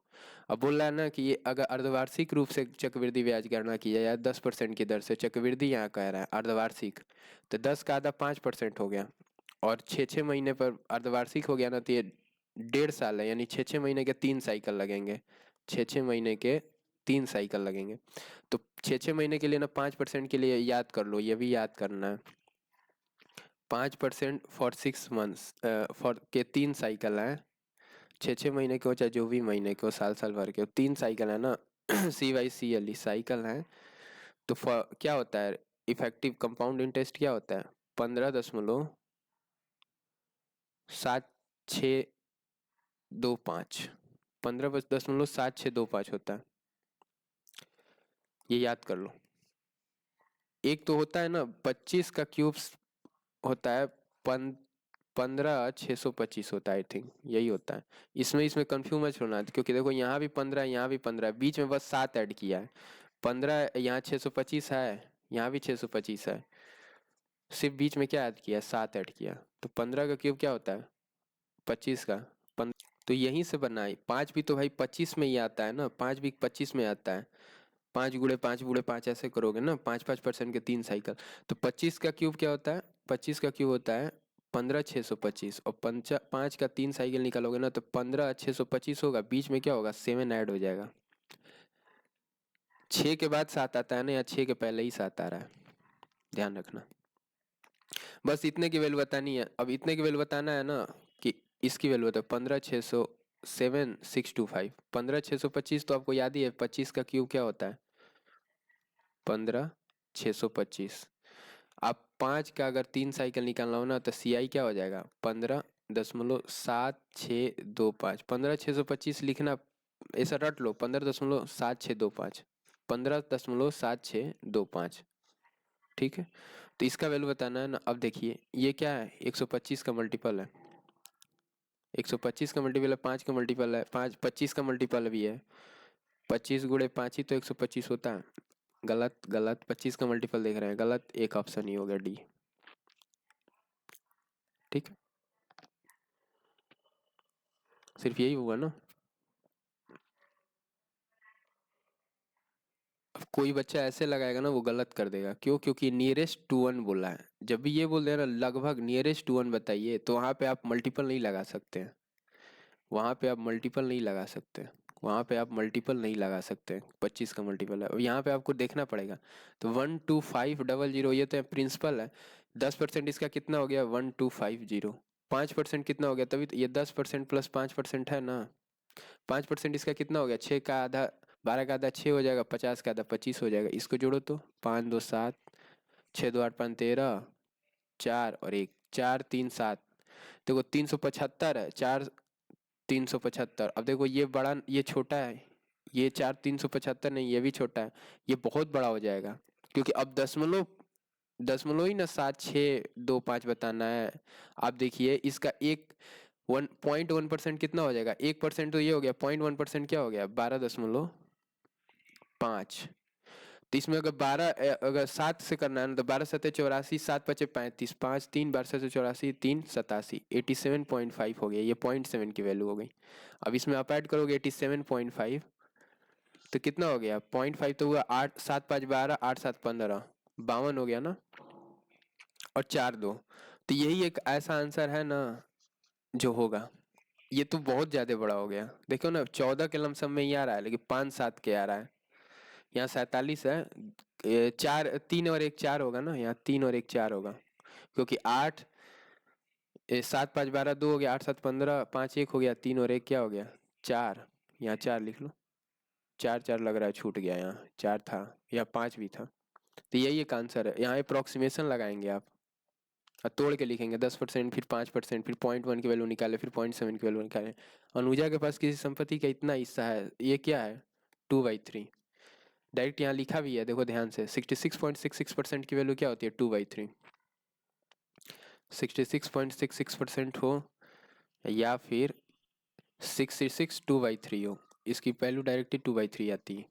अब बोल रहा है ना कि ये अगर अर्धवार्षिक रूप से चक्रवृद्धि ब्याज गणना की जाए या 10% की दर से चक्रवृद्धि यहाँ कह रहा है अर्धवार्षिक, तो 10 का आधा 5% हो गया, और 6 6 महीने पर अर्धवार्षिक हो गया ना, तो ये 1.5 साल है, यानी 6 6 महीने के 3 साइकिल लगेंगे, 6 6 महीने के 3 साइकिल लगेंगे, तो 6 6 महीने के लिए ना 5% के लिए याद कर लो, ये भी याद करना है, 5% फॉर 6 मंथ्स फॉर के 3 साइकिल हैं, 6 6 महीने के हो चाहे जो भी महीने के हो, साल साल भर के हो, 3 साइकिल है ना CYCLE साइकिल है, तो क्या होता है इफेक्टिव कंपाउंड इंटरेस्ट क्या होता है 15.7625, 15.7625 होता है, ये याद कर लो। एक तो होता है ना 25 का क्यूब्स होता है 15,625 होता है, आई थिंक यही होता है, इसमें इसमें कंफ्यूज मत होना, क्योंकि देखो यहाँ भी 15 है, यहाँ भी 15 है, बीच में बस 7 ऐड किया है, 15 यहाँ 625 है, यहाँ भी 625 है, सिर्फ बीच में क्या ऐड किया है 7 ऐड किया, तो 15 का क्यूब क्या होता है 25 का 15, तो यहीं से बना है, 5 भी तो भाई 25 में ही आता है ना, 5 भी 25 में आता है, 5 × 5 × 5 ऐसे करोगे ना, 5 5% के 3 साइकिल, तो 25 का क्यूब क्या होता है, 25 का क्यूब होता है 15,625, और 5 का 3 साइकिल निकालोगे ना, तो 15,625 होगा, बीच में क्या होगा 7 ऐड हो जाएगा, 6 के बाद 7 आता है ना, या 6 के पहले ही 7 आ रहा है, ध्यान रखना। बस इतने की वैल्यू बतानी है। अब इतने की वैल्यू बताना है ना कि इसकी वैल्यू बताओ, 15,600,7,625, 15,625 तो आपको याद ही है, 25 का क्यूब क्या होता है, 15,625। आप 5 का अगर 3 साइकिल निकालना हो ना तो सी आई क्या हो जाएगा, 15,7625, 15,625 लिखना, ऐसा रट लो, 15,7625, 15,7625, ठीक है। तो इसका वैल्यू बताना है ना। अब देखिए ये क्या है, 125 का मल्टीपल है, 125 का मल्टीपल है, 5 का मल्टीपल है, 5 25 का मल्टीपल भी है, 25 गुणे 5 ही तो 125 होता है। गलत गलत, 25 का मल्टीपल देख रहे हैं, गलत, एक ऑप्शन ही हो गया डी, ठीक है। सिर्फ यही हुआ ना। अब कोई बच्चा ऐसे लगाएगा ना वो गलत कर देगा, क्यों, क्योंकि नियरेस्ट टू वन बोला है। जब भी ये बोल दे ना लगभग नियरेस्ट टू वन बताइए, तो वहाँ पे आप मल्टीपल नहीं लगा सकते हैं, वहाँ पे आप मल्टीपल नहीं लगा सकते, वहाँ पे आप मल्टीपल नहीं लगा सकते, 25 का मल्टीपल है। अब यहाँ पे आपको देखना पड़ेगा। तो 12500, ये तो प्रिंसिपल है। 10% इसका कितना हो गया, 1250। 5% कितना हो गया, तभी तो ये 10% प्लस 5% है ना। 5% इसका कितना हो गया, 6 का आधा, 12 का आधा 6 हो जाएगा, 50 का आधा 25 हो जाएगा। इसको जोड़ो तो 5 2 7, 6 2 8 5 13, 4 और 1, 4 3 7, देखो 375 है, 4 375। अब देखो ये बड़ा, ये छोटा है, ये 4 375 नहीं, ये भी छोटा है, ये बहुत बड़ा हो जाएगा, क्योंकि अब दशमलव, दशमलव ही ना 7625 बताना है। आप देखिए इसका एक 1.1% कितना हो जाएगा, 1% तो ये हो गया, 0.1% क्या हो गया, 12.5। तो इसमें अगर 12, अगर 7 से करना है ना तो 12 7 84, 7 5 35, 5 3 12 7 84, 3 87, 87.5 हो गया, ये 0.7 की वैल्यू हो गई। अब इसमें आप ऐड करोगे 87.5, तो कितना हो गया, 0.5 तो हुआ 8 7 5 12, 8 7 15, 52 हो गया ना, और 4 2। तो यही एक ऐसा आंसर है ना जो होगा। ये तो बहुत ज्यादा बड़ा हो गया, देखो ना 14 के लमसम में ही आ रहा है, लेकिन 5 7 के आ रहा है। यहाँ 47 है, 4 3 और 1 4 होगा ना, यहाँ 3 और 1 4 होगा, क्योंकि 8 7 5 12 2 हो गया, 8 7 15, 5 1 हो गया, 3 और 1 क्या हो गया, 4। यहाँ 4 लिख लो, 4 4 लग रहा है, छूट गया, यहाँ 4 था या 5 भी था। तो यही एक आंसर है। यहाँ अप्रोक्सीमेशन लगाएंगे आप, और तोड़ के लिखेंगे, 10%, फिर 5%, फिर 0.1 की वैल्यू निकाले, फिर 0.7 की वैल्यू निकाले। अनुजा के पास किसी संपत्ति का इतना हिस्सा है, ये क्या है, 2/3। डायरेक्ट यहाँ लिखा भी है, देखो ध्यान से, 66.66% की वैल्यू क्या होती है, 2/3। 66.66% हो या फिर 662/3 हो, इसकी वैल्यू डायरेक्टली 2/3 आती है।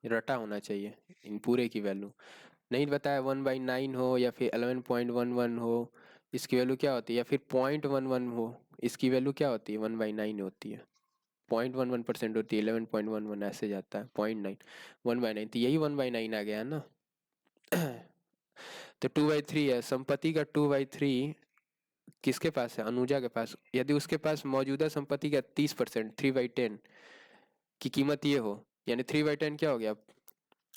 रटा होना चाहिए इन पूरे की वैल्यू, नहीं बताया 1/9 हो या फिर 11.11 हो, इसकी वैल्यू क्या होती है, या फिर 0.11 हो, इसकी वैल्यू क्या होती है, 1/9 होती है। 0.11% होती है, 11.11 ऐसे जाता है, 0.9, 1/9, तो यही 1/9 आ गया है ना। तो 2/3 है, संपत्ति का 2/3 किसके पास है, अनुजा के पास। यदि उसके पास मौजूदा संपत्ति का 30%, 3/10 की कीमत ये हो, यानी 3/10 क्या हो गया,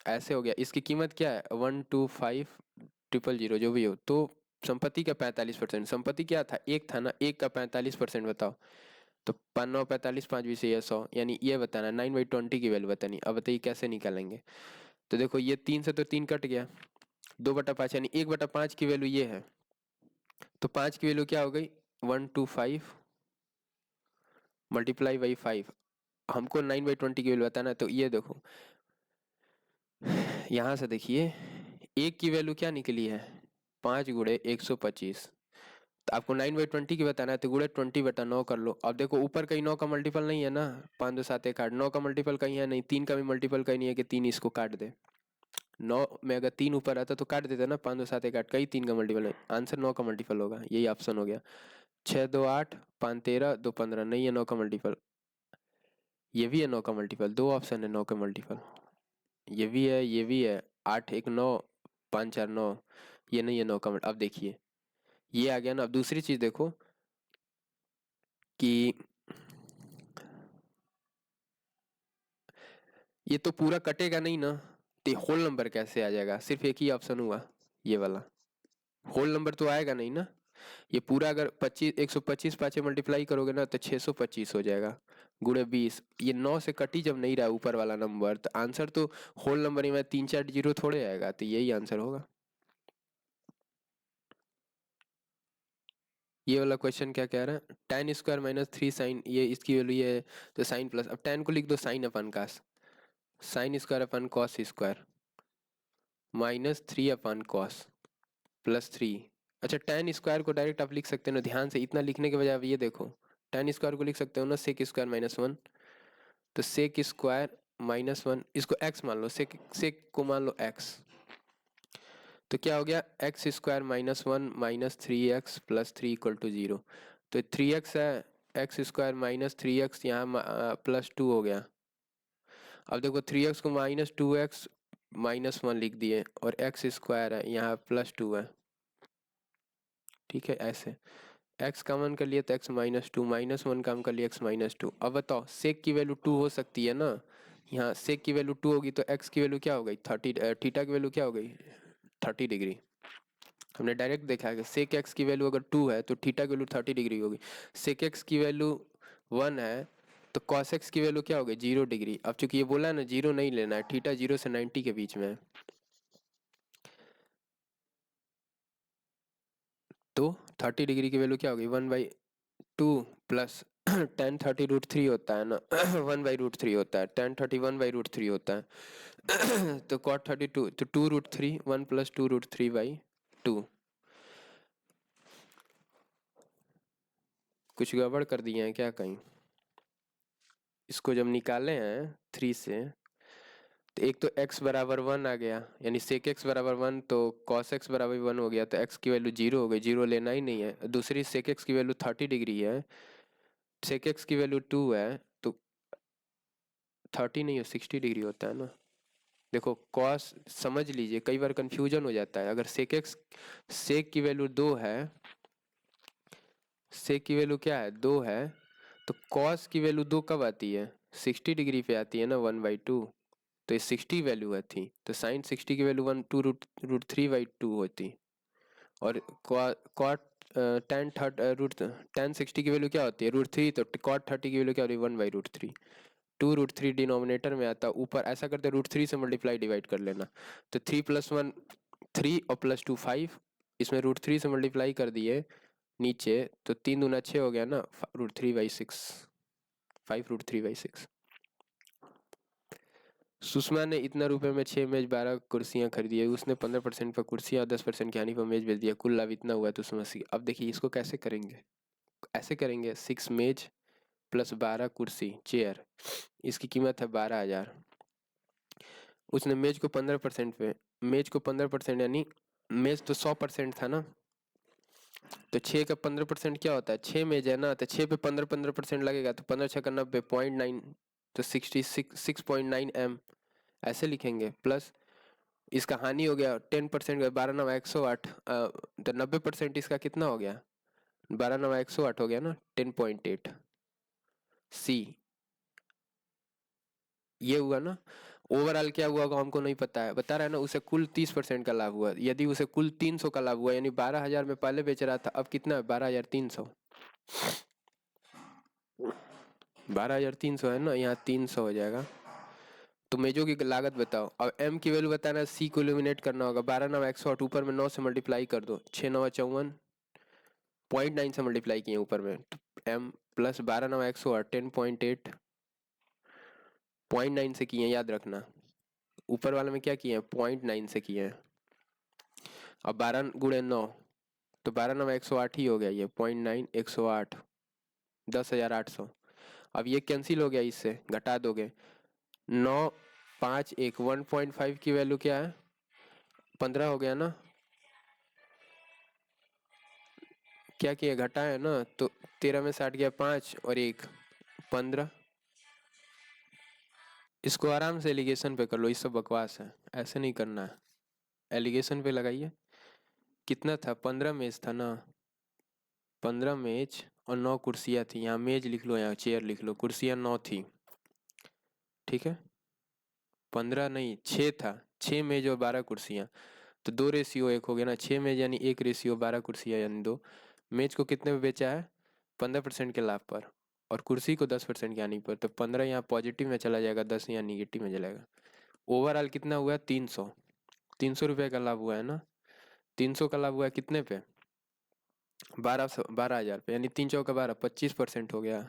ऐसे हो गया, इसकी कीमत क्या है, 125,000 जो भी हो, तो संपत्ति का 45%, संपत्ति क्या था, एक था ना, एक का 45% बताओ, तो 5 9 45, 5 20 100, यानी ये बताना 9/20 की वैल्यू बतानी। अब बताइए कैसे निकालेंगे। तो देखो ये 3 से तो 3 कट गया, 2/5, यानी 1/5 की वैल्यू ये है, तो 5 की वैल्यू क्या हो गई, 125 मल्टीप्लाई बाई 5। हमको 9/20 की वैल्यू बताना है, तो ये देखो यहाँ से देखिए, एक की वैल्यू क्या निकली है, 5 × 125। तो आपको 9/20 की बताना है, तो गुणे 20/9 कर लो। अब देखो ऊपर कहीं 9 का मल्टीपल नहीं है ना, 5 2 7 1 8, 9 का मल्टीपल कहीं है नहीं, 3 का भी मल्टीपल कहीं नहीं है कि 3 इसको काट दे। 9 में अगर 3 ऊपर आता तो काट देते ना, 5 2 7 1 8, कहीं 3 का मल्टीपल है, आंसर 9 का मल्टीपल होगा, यही ऑप्शन हो गया। 6 2 8, 5 13, 2 15, नहीं है 9 का मल्टीपल। ये भी है 9 का मल्टीपल, दो ऑप्शन है 9 का मल्टीपल, ये भी है, ये भी है। 8 1 9, 5 4 9, ये नहीं है 9 का मल्टीपल। अब देखिए ये आ गया ना। अब दूसरी चीज देखो कि ये तो पूरा कटेगा नहीं ना, तो होल नंबर कैसे आ जाएगा? सिर्फ एक ही ऑप्शन हुआ, ये वाला। होल नंबर तो आएगा नहीं ना। ये पूरा अगर 25 125 पाँच मल्टीप्लाई करोगे ना तो 625 हो जाएगा, गुणे 20। ये 9 से कट ही जब नहीं रहा ऊपर वाला नंबर, तो आंसर तो होल नंबर में 3 4 जीरो थोड़े आएगा, तो यही आंसर होगा। ये वाला क्वेश्चन क्या कह रहा है? tan स्क्वायर माइनस 3 साइन, ये इसकी वैल्यू ये है, तो साइन प्लस, अब tan को लिख दो sine upon cos, sine square upon cos square minus 3 upon cos plus 3। अच्छा, tan स्क्वायर को डायरेक्ट आप लिख सकते हो ना, ध्यान से इतना लिखने के बजाय अब ये देखो, tan स्क्वायर को लिख सकते हो ना सेक स्क्वायर माइनस 1, तो सेक स्क्वायर माइनस 1, इसको x मान लो, सेक सेक को मान लो x, तो क्या हो गया, x square minus 1 minus 3x plus 3 equal to 0। तो 3x है, एक्स स्क्वायर माइनस 3x यहाँ प्लस 2 हो गया। अब देखो 3x को -2x -1 लिख दिए, और एक्स स्क्वायर है यहाँ +2 है, ठीक है ऐसे। x कॉमन कर लिए तो x -2, -1 कॉमन कर लिए x -2। अब बताओ सेक की वैल्यू 2 हो सकती है ना, यहाँ सेक की वैल्यू 2 होगी तो x की वैल्यू क्या हो गई 30, थीटा की वैल्यू क्या हो गई 30 डिग्री। हमने डायरेक्ट देखा है कि सेक एक्स की वैल्यू अगर 2 है तो थीटा की वैल्यू 30 डिग्री होगी। सेक एक्स की वैल्यू 1 है तो कॉस एक्स की वैल्यू क्या होगी 0 डिग्री। अब चूंकि ये बोला है ना 0 नहीं लेना है, थीटा 0 से 90 के बीच में है, तो 30 डिग्री की वैल्यू क्या होगी 1/2 प्लस टेन 30√3 होता है ना 1/√3 होता है, टेन 30 1/√3 होता है तो कॉट 32 तो 2√3, 1 + 2√3/2। कुछ गड़बड़ कर दिए हैं क्या कहीं? इसको जब निकाले हैं 3 से, तो एक तो x बराबर 1 आ गया, यानी सेक x बराबर 1, तो cos x बराबर 1 हो गया, तो x की वैल्यू 0 हो गई, 0 लेना ही नहीं है। दूसरी सेक x की वैल्यू 30 डिग्री है, सेक x की वैल्यू 2 है, तो 30 नहीं हो 60 डिग्री होता है ना। देखो cos समझ लीजिए, कई बार कंफ्यूजन हो जाता है, अगर सेक x सेक की वैल्यू 2 है, सेक की वैल्यू क्या है 2 है, तो cos की वैल्यू 2 कब आती है 60 डिग्री पे आती है ना 1/2, तो ये 60 वैल्यू है थी, तो साइन 60 की वैल्यू 1/2√3/2 होती। और कॉट टेन 60 की वैल्यू क्या होती है √3, तो कॉट 30 की वैल्यू क्या होती है 1/√3। 2√3 डिनोमिनेटर में आता, ऊपर ऐसा करते √3 से मल्टीप्लाई डिवाइड कर लेना, तो 3 + 1 3 और +2 5, इसमें √3 से मल्टीप्लाई कर दिए नीचे, तो 3 दूना 6 हो गया ना, √3/6, 5√3/6। सुषमा ने इतना रुपए में 6 मेज 12 कुर्सियां खरीदी है, उसने 15% पर कुर्सियां और 10% की हानि पर मेज बेच दिया, कुल लाभ इतना हुआ तो समझ। अब देखिए इसको कैसे करेंगे, ऐसे करेंगे 6 मेज प्लस 12 कुर्सी चेयर, इसकी कीमत है 12,000। उसने मेज को 15% पे, मेज को 15% यानी मेज तो 100% था ना, तो 6 का 15% क्या होता है, 6 मेज है ना, तो 6 पे 15% लगेगा, तो 15×6 = 90, 0.9, तो 6.9 m ऐसे लिखेंगे। प्लस इसका हानि हो गया 10% का, 12×9 = 108, तो 90% इसका कितना हो गया 12×9 = 108 हो गया ना 10.8 सी। ये हुआ ना। ओवरऑल क्या हुआ होगा हमको नहीं पता है, बता रहा है ना, उसे कुल 30% का लाभ हुआ। यदि उसे कुल 300 का लाभ हुआ, यानी 12,000 में पहले बेच रहा था, अब कितना है 12,300, 12,300 है ना, यहाँ 300 हो जाएगा। तो मेजों की लागत बताओ, अब m की वैल्यू बताना है, c को एलिमिनेट करना होगा, 12×9 = 108, ऊपर में 9 से मल्टीप्लाई कर दो, 6×9 = 54, 0.9 से मल्टीप्लाई किए ऊपर में, m प्लस 12×9 = 108, 10.8, 0.9 से किए याद रखना, ऊपर वाले में क्या किए हैं 0.9 से किए हैं। अब 12×9, तो 12×9 = 108 ही हो गया, ये 0.9 108, 10,800। अब ये कैंसिल हो गया, इससे घटा दोगे 9 5 1, 1.5 की वैल्यू क्या है 15 हो गया ना, क्या किया घटा है ना, तो 13 में 60 गया 5 और 1 15। इसको आराम से एलिगेशन पे कर लो, ये सब बकवास है, ऐसे नहीं करना है, एलिगेशन पे लगाइए। कितना था 15 मेज था ना, 15 मेज और 9 कुर्सियाँ थी, यहाँ मेज लिख लो, यहाँ चेयर लिख लो, कुर्सियाँ 9 थी, ठीक है। 15 नहीं 6 था, 6 मेज और 12 कुर्सियाँ, तो 2:1 हो गया ना, 6 मेज यानी 1:12 कुर्सियाँ यानी 2। मेज को कितने में बेचा है? 15% के लाभ पर, और कुर्सी को 10% की हानि पर, तो 15 यहाँ पॉजिटिव में चला जाएगा, 10 यहाँ निगेटिव में चलेगा। ओवरऑल कितना हुआ? 300, 300 रुपये का लाभ हुआ है ना। 300 का लाभ हुआ है कितने पे? 12,000 पे, यानी 3 चौका 12, 25% हो गया।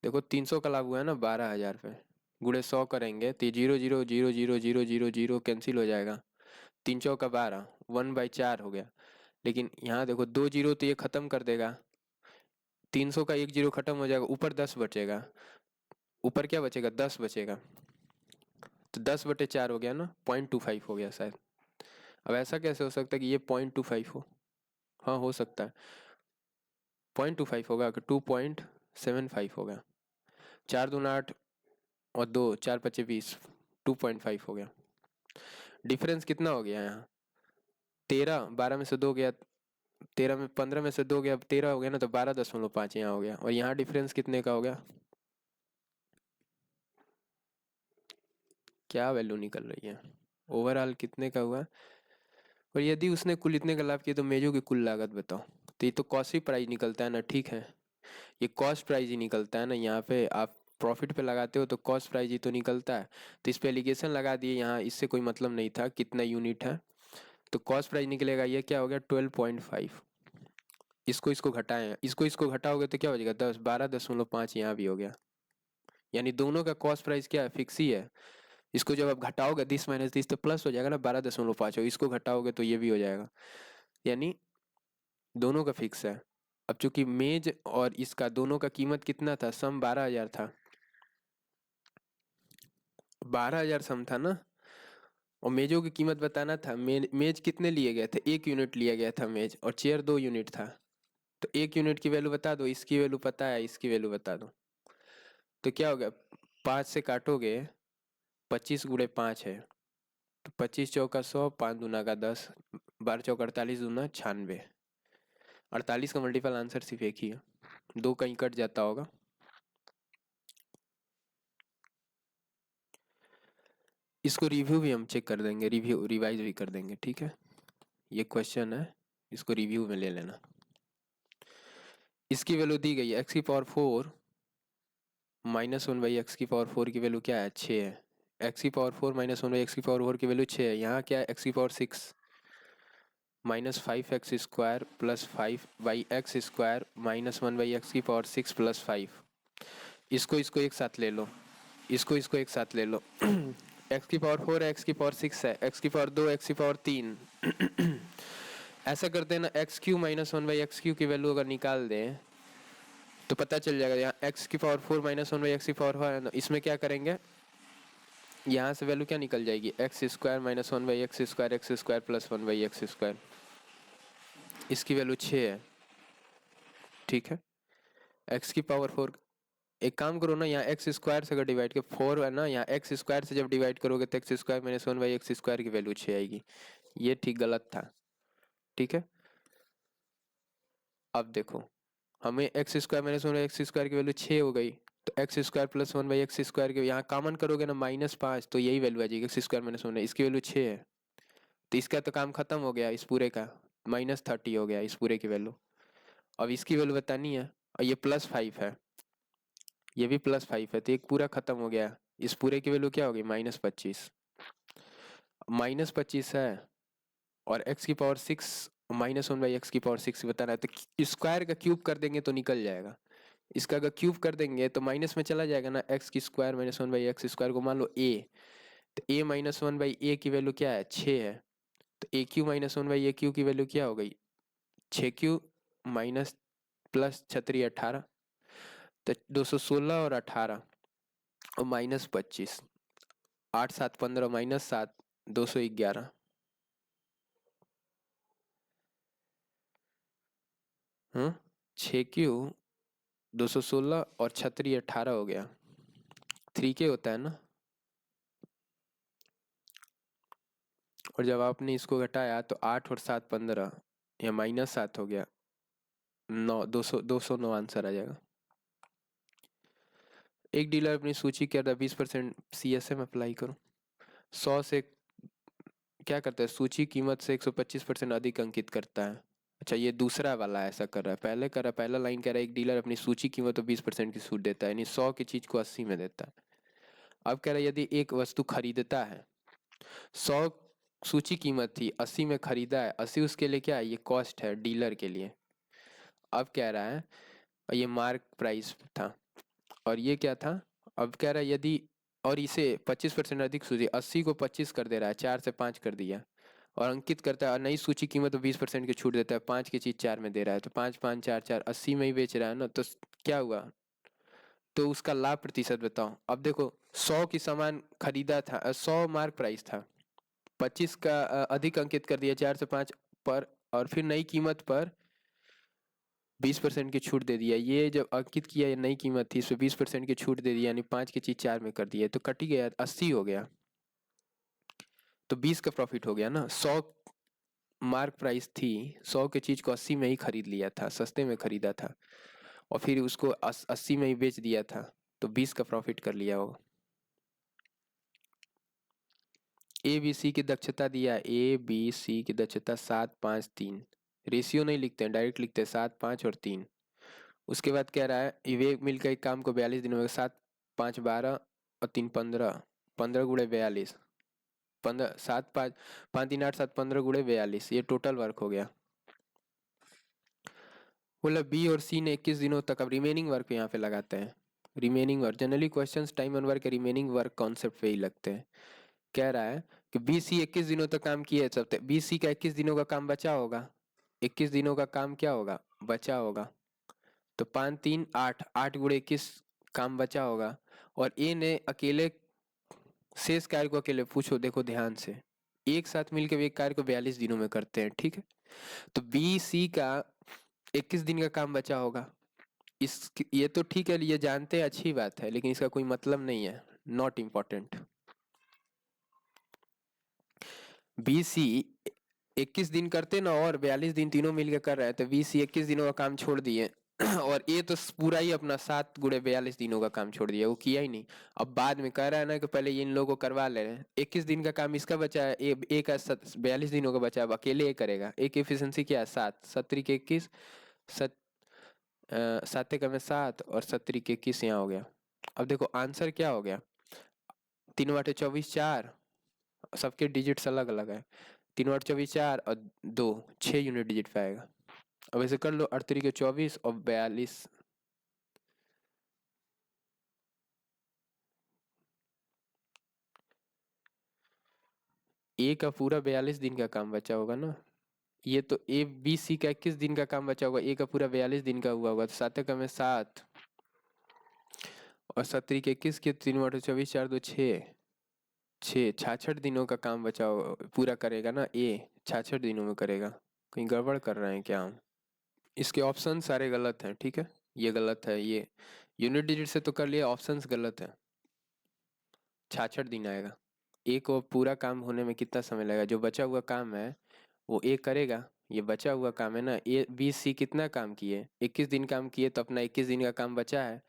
देखो 300 का लाभ हुआ है ना 12,000 पे, गुणे 100 करेंगे तो 0,000,000,000 कैंसिल हो जाएगा। 3 चौका 12, 1/4 हो गया। लेकिन यहाँ देखो 2 जीरो तो ये खत्म कर देगा, 300 का 1 जीरो खत्म हो जाएगा, ऊपर 10 बचेगा। ऊपर क्या बचेगा? 10 बचेगा, तो 10/4 हो गया ना, 0.25 हो गया शायद। अब ऐसा कैसे हो सकता है कि ये 0.25 हो? हाँ हो सकता है, 0.25 होगा कि 2.75 होगा। 4×2 = 8 और 2 4×5 = 20, 2.5 हो गया। डिफरेंस कितना हो गया यहाँ? 13, 12 में से 2 गया, 13 में 15 में से 2 गया, 13 हो गया ना, तो 12.5 यहाँ हो गया। और यहाँ डिफरेंस कितने का हो गया? क्या वैल्यू निकल रही है? ओवरऑल कितने का हुआ? और यदि उसने कुल इतने का लाभ किया तो मेजों की कुल लागत बताओ। तो ये तो कॉस्ट प्राइस निकलता है ना, ठीक है, ये कॉस्ट प्राइस ही निकलता है ना। यहाँ पे आप प्रॉफिट पे लगाते हो तो कॉस्ट प्राइस ही तो निकलता है। तो इस पे एलिगेशन लगा दिए, यहाँ इससे कोई मतलब नहीं था कितना यूनिट है, तो कॉस्ट प्राइस निकलेगा। ये क्या हो गया? 12.5। इसको इसको घटाएं, इसको इसको घटाओगे तो क्या हो जाएगा? 10, 12.5 यहाँ भी हो गया। यानी दोनों का कॉस्ट प्राइस क्या है? फिक्स ही है। इसको जब आप घटाओगे 10 - 30 तो प्लस हो जाएगा ना, 12.5 हो, इसको घटाओगे तो ये भी हो जाएगा। यानी दोनों का फिक्स है। अब चूंकि मेज और इसका दोनों का कीमत कितना था? सम 12,000 था, 12,000 सम था ना। और मेजों की कीमत बताना था। मेज कितने लिए गए थे? 1 यूनिट लिया गया था मेज, और चेयर 2 यूनिट था। तो 1 यूनिट की वैल्यू बता दो, इसकी वैल्यू पता है, इसकी वैल्यू बता दो। तो क्या हो गया? 5 से काटोगे, 25 × 5 है, तो 25 × 100, 5×2 = 10, 12×4 = 48, 2×96, 48 का मल्टीपल आंसर सिर्फ एक ही है, 2 कहीं कट जाता होगा। इसको रिव्यू भी हम चेक कर देंगे, रिव्यू रिवाइज भी कर देंगे, ठीक है। ये क्वेश्चन है, इसको रिव्यू में ले लेना। इसकी वैल्यू दी गई है x⁴ -1/x⁴ की वैल्यू क्या है? 6 है। x⁴ -1/x⁴ की वैल्यू 6 है। यहाँ क्या है? x⁴ -5x² + 5/x² -1/x⁴ + 5। इसको इसको एक साथ ले लो, इसको इसको एक साथ ले लो। x⁴ है, x⁴ है, x⁴ x⁴ ऐसा करते हैं ना, x³ -1/x³ की वैल्यू अगर निकाल दें तो पता चल जाएगा। यहाँ x⁴ -1/x⁴ है ना, इसमें क्या करेंगे? यहाँ से वैल्यू क्या निकल जाएगी? x² -1/x² x² + 1/x²। इसकी वैल्यू 6 है, ठीक है। x⁴ एक काम करो ना, यहाँ x² से अगर डिवाइड कर 4 है ना, यहाँ x² से जब डिवाइड करोगे तो x² - 1/x² की वैल्यू 6 आएगी। ये ठीक गलत था, ठीक है। अब देखो, हमें x² - 1/x² की वैल्यू 6 हो गई, तो x² + 1/x² के यहाँ कॉमन करोगे ना -5, तो यही वैल्यू आ जाएगी x² - 1, इसकी वैल्यू 6 है। तो इसका तो काम खत्म हो गया, इस पूरे का -30 हो गया इस पूरे की वैल्यू। अब इसकी वैल्यू बतानी है, और ये +5 है, ये भी +5 है, तो एक पूरा खत्म हो गया। इस पूरे की वैल्यू क्या होगी? -25। -25 है, और x⁴ -1/x⁴ बताना है, तो स्क्वायर का क्यूब कर देंगे तो निकल जाएगा। इसका अगर क्यूब कर देंगे तो माइनस में चला जाएगा ना, x² - 1/x² को मान लो a, तो a - 1/a की वैल्यू क्या है? 6 है। तो a³ - 1/a³ की वैल्यू क्या हो गई? 6³ माइनस प्लस 36 18, तो 216 और 18 और -25, 8 7 15 -7, 211। 6³ 216 और 36 18 हो गया, 3k होता है ना। और जब आपने इसको घटाया तो 8 और 7 15, या -7 हो गया, 9 209 आंसर आ जाएगा। एक डीलर अपनी सूची के अंदर 20% CSM अप्लाई करो। 100 से क्या करता है, सूची कीमत से 125% अधिक अंकित करता है। अच्छा, ये दूसरा वाला ऐसा कर रहा है, पहले कर रहा है, पहला लाइन कह रहा है एक डीलर अपनी सूची कीमत तो 20% की छूट देता है, यानी 100 की चीज को 80 में देता है। अब कह रहा है यदि एक वस्तु खरीदता है, 100 सूची कीमत थी, 80 में खरीदा है, 80 उसके लिए क्या है, ये कॉस्ट है डीलर के लिए। अब कह रहा है, ये मार्क प्राइस था, और ये क्या था, अब कह रहा है यदि, और इसे 25% अधिक सूची, 80 को 25 कर दे रहा है, 4 से 5 कर दिया, और अंकित करता है, और नई सूची कीमत तो 20% की छूट देता है, 5 की चीज 4 में दे रहा है, तो 5 5 4 4 80 में ही बेच रहा है ना, तो क्या हुआ, तो उसका लाभ प्रतिशत बताओ। अब देखो 100 की सामान खरीदा था, 100 मार्क प्राइस था, 25 का अधिक अंकित कर दिया 4 से 5 पर, और फिर नई कीमत पर 20% की छूट दे दिया। ये जब अंकित किया, ये नई कीमत थी, इसमें 20% की छूट दे दी, यानी 5 की चीज 4 में कर दी है, तो कट ही गया, 80 हो गया, तो 20 का प्रॉफिट हो गया ना। 100 मार्क प्राइस थी, 100 की चीज को 80 में ही खरीद लिया था, सस्ते में खरीदा था, और फिर उसको 80 में ही बेच दिया था, तो 20 का प्रॉफिट कर लिया वो। ए बी सी की दक्षता दिया, ए बी सी की दक्षता 7 5 3, रेशियो नहीं लिखते हैं, डायरेक्ट लिखते हैं 7 5 और 3। उसके बाद कह रहा है विवेक मिलकर एक काम को 42 दिनों में, 7 5 12 और 3 15, 15 × 42, 15 7 5 5 3 8 7 15 × 42, ये टोटल वर्क हो गया। बोला बी और सी ने 21 दिनों तक, अब रिमेनिंग वर्क यहाँ पे लगाते हैं। Remaining work, generally questions time and work remaining work concept पे ही लगते हैं। कह रहा है कि बी सी 21 दिनों तक काम किए, सब बी सी का 21 दिनों का काम बचा होगा, 21 दिनों का काम क्या होगा, बचा होगा, तो 5 3 8, 8 × 21 काम बचा होगा, और ए ने अकेले शेष कार्य को अकेले, पूछो देखो ध्यान से, एक साथ मिलकर एक कार्य को 42 दिनों में करते हैं, ठीक है, तो बी सी का 21 दिन का काम बचा होगा। इस ये तो ठीक है, ये जानते हैं, अच्छी बात है, लेकिन इसका कोई मतलब नहीं है, नॉट इम्पॉर्टेंट। बी सी 21 दिन करते ना, और 42 दिन तीनों मिलकर कर रहे हैं, तो बी सी 21 दिनों का काम छोड़ दिए और ए तो पूरा ही अपना 7 × 42 दिनों का काम छोड़ दिया, वो किया ही नहीं। अब बाद में कह रहा है ना कि पहले ये इन लोगों को करवा ले रहे हैं, 21 दिन का काम इसका बचा है, ए का 42 दिनों का बचा है, अब अकेले ए करेगा। ए की एफिशिएंसी क्या है, 7, 7 × 21, 7 और 7 × 21 यहाँ हो गया। अब देखो आंसर क्या हो गया, 3 × 8 = 24, 4, सबके डिजिट्स अलग अलग है, 3 × 8 = 24, 4 और 2, 6 यूनिट डिजिट पे आएगा। अब ऐसे कर लो, 8 × 3 = 24 और 42, ए का पूरा 42 दिन का काम बचा होगा ना, ये तो ए बी सी का 21 दिन का काम बचा होगा, ए का पूरा 42 दिन का हुआ होगा, तो 7 में 7 और 7 × 21 के 3 × 8 = 24, 4 2 6, 66 दिनों का काम बचा पूरा करेगा ना ए, 66 दिनों में करेगा। कहीं गड़बड़ कर रहे हैं क्या हम, इसके ऑप्शन सारे गलत हैं, ठीक है, ये गलत है, ये यूनिट डिजिट से तो कर लिया, ऑप्शंस गलत है। 66 दिन आएगा, ए को पूरा काम होने में कितना समय लगेगा, जो बचा हुआ काम है वो ए करेगा, ये बचा हुआ काम है ना, ए बी सी कितना काम किए, 21 दिन काम किए, तो अपना 21 दिन का काम बचा है।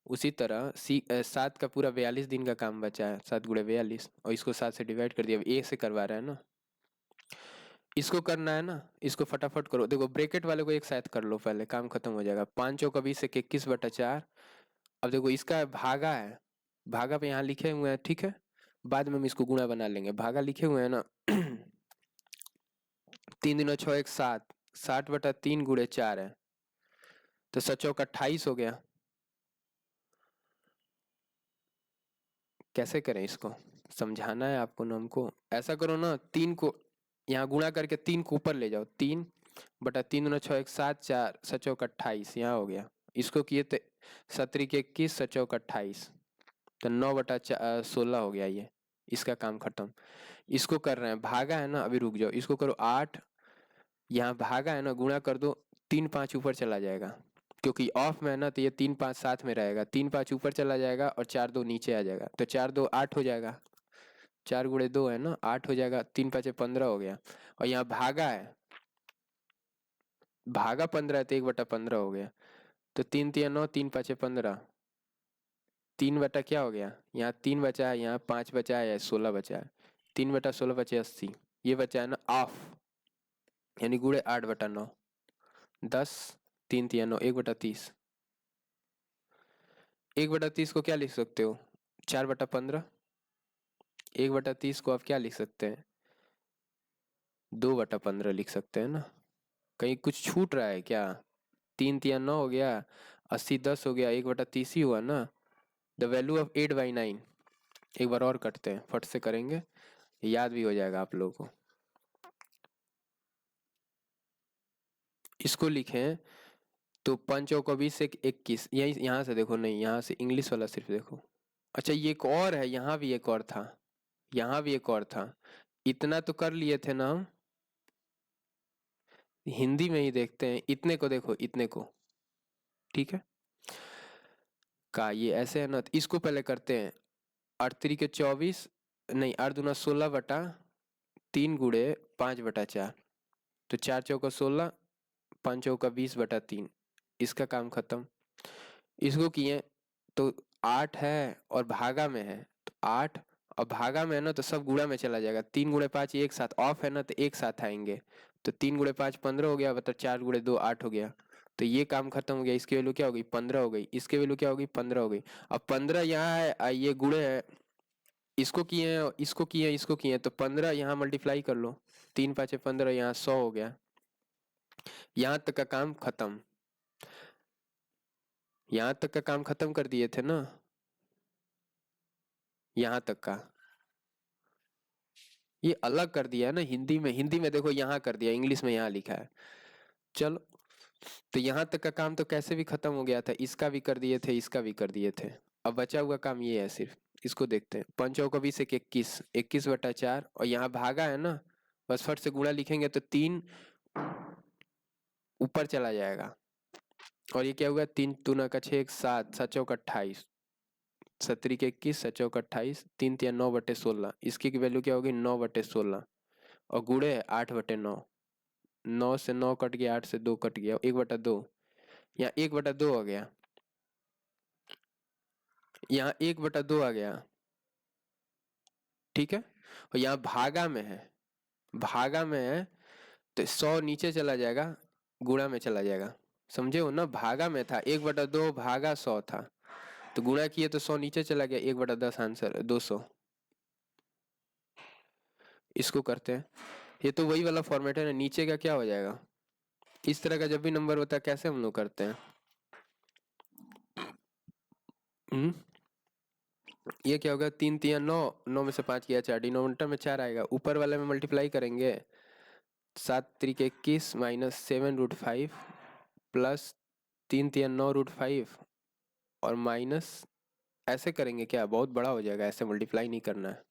उसी तरह 7 का पूरा 42 दिन का काम बचा है, 7 × 42, और इसको 7 से डिवाइड कर दिया, ए से करवा रहा है ना, इसको करना है ना, इसको फटाफट करो, देखो ब्रैकेट वाले को एक साथ कर लो, पहले काम खत्म हो जाएगा। 5 × 20 = 21/4। अब देखो इसका भागा है, भागा पे यहाँ लिखे हुए हैं, ठीक है, बाद में हम इसको गुणा बना लेंगे, भागा लिखे हुए हैं ना 3 × 6 = 7, 60/3 × 4 है, तो 7 × 28 हो गया। कैसे करें इसको, समझाना है आपको ना हमको, ऐसा करो ना, 3 को यहाँ गुणा करके 3 को ऊपर ले जाओ, 3/3 × 6 = 7, 4 7 × 28 यहाँ हो गया। इसको किए थे 7 × 21, 7 × 28, तो 9/16 हो गया ये, इसका काम खत्म। इसको कर रहे हैं, भागा है ना, अभी रुक जाओ, इसको करो 8, यहाँ भागा है ना, गुणा कर दो, 3 5 ऊपर चला जाएगा, क्योंकि ऑफ में है ना, तो ये 3 5 साथ में रहेगा, 3 5 ऊपर चला जाएगा और 4 2 नीचे आ जाएगा, तो 4 2 8 हो जाएगा, 4 × 2 है ना 8 हो जाएगा, 3 5 15 हो गया, और यहाँ भागा है, भागा 15 है, तो 1/15 हो गया, तो 3 3 9, 3 5 15, 3 बटा क्या हो गया, यहाँ 3 बचा है, यहाँ 5 बचा है, या 16 बचा है। 3 बटा 16 बचे 80। ये बचा है ना ऑफ, यानी गुणे 8/9। 10, 3 × 3 = 9, 1/30। 1/30 को क्या लिख सकते हो, 4/15। 1/30 को आप क्या लिख सकते हैं, 2/15 लिख सकते हैं ना। कहीं कुछ छूट रहा है क्या, 3 × 3 = 9 हो गया, 80 10 हो गया, 1/30 ही हुआ ना। The value of 8/9। एक बार और कटते हैं, फट से करेंगे, याद भी हो जाएगा आप लोगों को। इसको लिखें तो 5 × 20 = 21। यही यहाँ से देखो, नहीं यहाँ से इंग्लिश वाला सिर्फ देखो। अच्छा ये एक और है, यहाँ भी एक और था, यहाँ भी एक और था। इतना तो कर लिए थे ना हम, हिंदी में ही देखते हैं। इतने को देखो, इतने को, ठीक है का ये ऐसे है ना, तो इसको पहले करते हैं। 8 × 3 = 24, नहीं 8 × 2 = 16/3 गुणे 5/4। तो 4 × 4 = 16, 5 × 20/3। इसका काम खत्म। इसको किए तो 8 है और भागा में है, तो 8 और भागा में है ना, तो सब गुणा में चला जाएगा। 3 × 5 एक साथ, ऑफ है ना तो एक साथ आएंगे। तो 3 × 5 15 हो गया, मतलब 4 × 2 8 हो गया। तो ये काम खत्म हो गया। इसकी वैल्यू क्या हो गई, 15 हो गई। इसकी वैल्यू क्या होगी, 15 हो गई। अब 15 यहाँ है, ये गुणे है। इसको किए हैं, इसको किए हैं, इसको किए हैं, तो 15 यहाँ मल्टीप्लाई कर लो। 3 × 5 = 15, यहाँ 100 हो गया। यहाँ तक का काम खत्म। यहाँ तक का काम खत्म कर दिए थे ना, यहाँ तक का। ये अलग कर दिया है ना हिंदी में, हिंदी में देखो यहाँ कर दिया, इंग्लिश में यहाँ लिखा है। चलो, तो यहाँ तक का काम तो कैसे भी खत्म हो गया था। इसका भी कर दिए थे, इसका भी कर दिए थे। अब बचा हुआ काम ये है सिर्फ, इसको देखते हैं। 5 × 20 = 21, 21/4, और यहाँ भागा है ना, बस फट से गुणा लिखेंगे तो 3 ऊपर चला जाएगा। और ये क्या हुआ, 3 × 2 = 6, 7, 7 × 4 = 28, 7 × 21, 7 × 4 = 28, 3 × 3 = 9/16। इसकी वैल्यू क्या होगी, 9/16, और गुणे 8/9। 9 से 9 कट गया, 8 से 2 कट गया, 1/2। यहाँ 1/2 आ गया, यहाँ 1/2 आ गया, ठीक है। और यहाँ भागा में है, भागा में है, तो 100 नीचे चला जाएगा, गुणा में चला जाएगा। समझे हो ना, भागा में था 1/2, भागा 100 था, तो गुणा किए तो 100 नीचे चला गया, 1/10 आंसर 200। इसको करते हैं। ये तो वही वाला फॉर्मेट है ना, नीचे का क्या हो जाएगा। इस तरह का जब भी नंबर होता है कैसे हम लोग करते हैं। ये क्या होगा, 3 × 3 = 9, 9 में से 5 गया 4, डिनोमिनेटर में 4 आएगा, ऊपर वाले में मल्टीप्लाई करेंगे। 7 × 3 = 21 - 7√5 प्लस 3 × 3 = 9√5 और माइनस, ऐसे करेंगे क्या, बहुत बड़ा हो जाएगा, ऐसे मल्टीप्लाई नहीं करना है,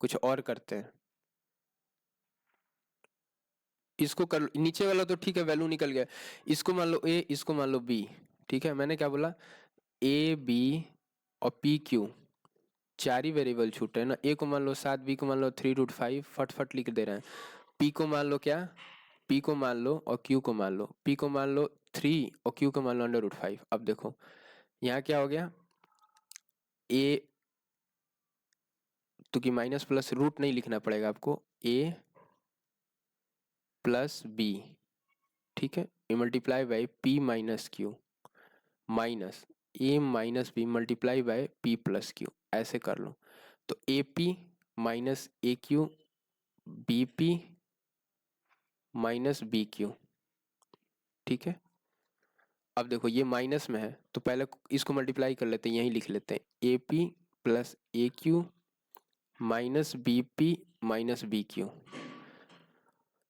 कुछ और करते हैं। इसको कर, नीचे वाला तो ठीक है, वैल्यू निकल गया। इसको मान लो ए, इसको मान लो बी, ठीक है। मैंने क्या बोला, ए बी और पी क्यू, 4 ही वेरिएबल छूटे हैं ना। ए को मान लो 7, बी को मान लो 3√5, फट लिख दे रहे हैं। पी को मान लो क्या, पी को मान लो और क्यू को मान लो। पी को मान लो 3 और क्यू को मान लो √5। अब देखो यहाँ क्या हो गया, ए तो कि माइनस प्लस रूट नहीं लिखना पड़ेगा आपको, ए प्लस बी, ठीक है। Multiply by P minus Q, minus A minus B multiply by P plus Q, ऐसे कर लो। तो A P minus A Q, B P minus B Q, ठीक है। अब देखो ये माइनस में है, तो पहले इसको मल्टीप्लाई कर लेते हैं, यहीं लिख लेते हैं। A P plus A Q minus B P minus B Q.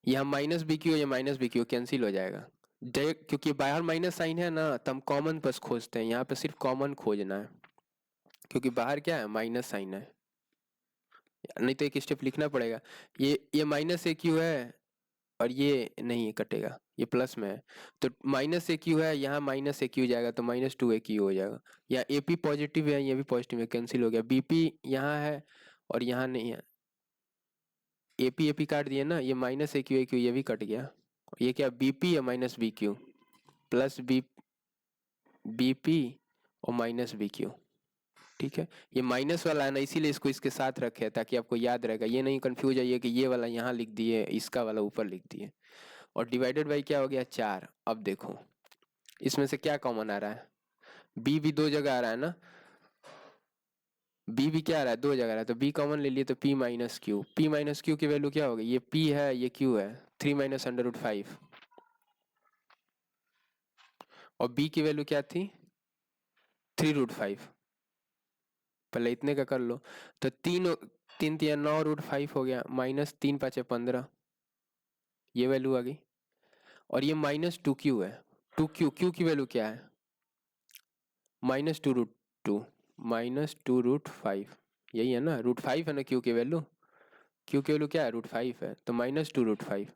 यहाँ माइनस बी क्यू या माइनस बी क्यू कैंसिल हो जाएगा, क्योंकि बाहर माइनस साइन है ना, तो हम कॉमन बस खोजते हैं। यहाँ पे सिर्फ कॉमन खोजना है, क्योंकि बाहर क्या है, माइनस साइन है। नहीं तो एक स्टेप लिखना पड़ेगा। ये माइनस ए क्यू है और ये नहीं कटेगा, ये प्लस में है, तो माइनस ए क्यू है, यहाँ माइनस ए क्यू जाएगा, तो -2 ए क्यू हो जाएगा। या ए पी पॉजिटिव है, ये भी पॉजिटिव है, कैंसिल हो गया। बी पी यहाँ है और यहाँ नहीं है, ए पी काट दिए ना, ये -a ये भी कट गया। ये क्या, बी पी या minus B Q, plus B P और माइनस बी क्यू, ठीक है, ये माइनस वाला है ना, इसीलिए इसको इसके साथ रखे है ताकि आपको याद रहेगा, ये नहीं कंफ्यूज आइए कि ये वाला यहाँ लिख दिए इसका वाला ऊपर लिख दिए। और डिवाइडेड बाई क्या हो गया 4। अब देखो इसमें से क्या कॉमन आ रहा है, बी भी दो जगह आ रहा है ना, बी भी क्या आ रहा है दो जगह आ रहा है, तो बी कॉमन ले लिए तो P minus Q, P minus Q की वैल्यू क्या होगी, ये पी है ये क्यू है, 3 माइनस अंडर रूट 5। और बी की वैल्यू क्या थी 3 रूट 5, पहले इतने का कर लो, तो तीन तीन तिया 9 रूट 5 हो गया, माइनस 3 पाँचे 15, ये वैल्यू आ गई। और ये माइनस 2q है, 2q, क्यू की वैल्यू क्या है -2 रूट 2, -2 रूट 5, यही है ना, रूट 5 है ना क्यू की वैल्यू, क्यू की वैल्यू क्या है रूट 5 है, तो -2 रूट 5,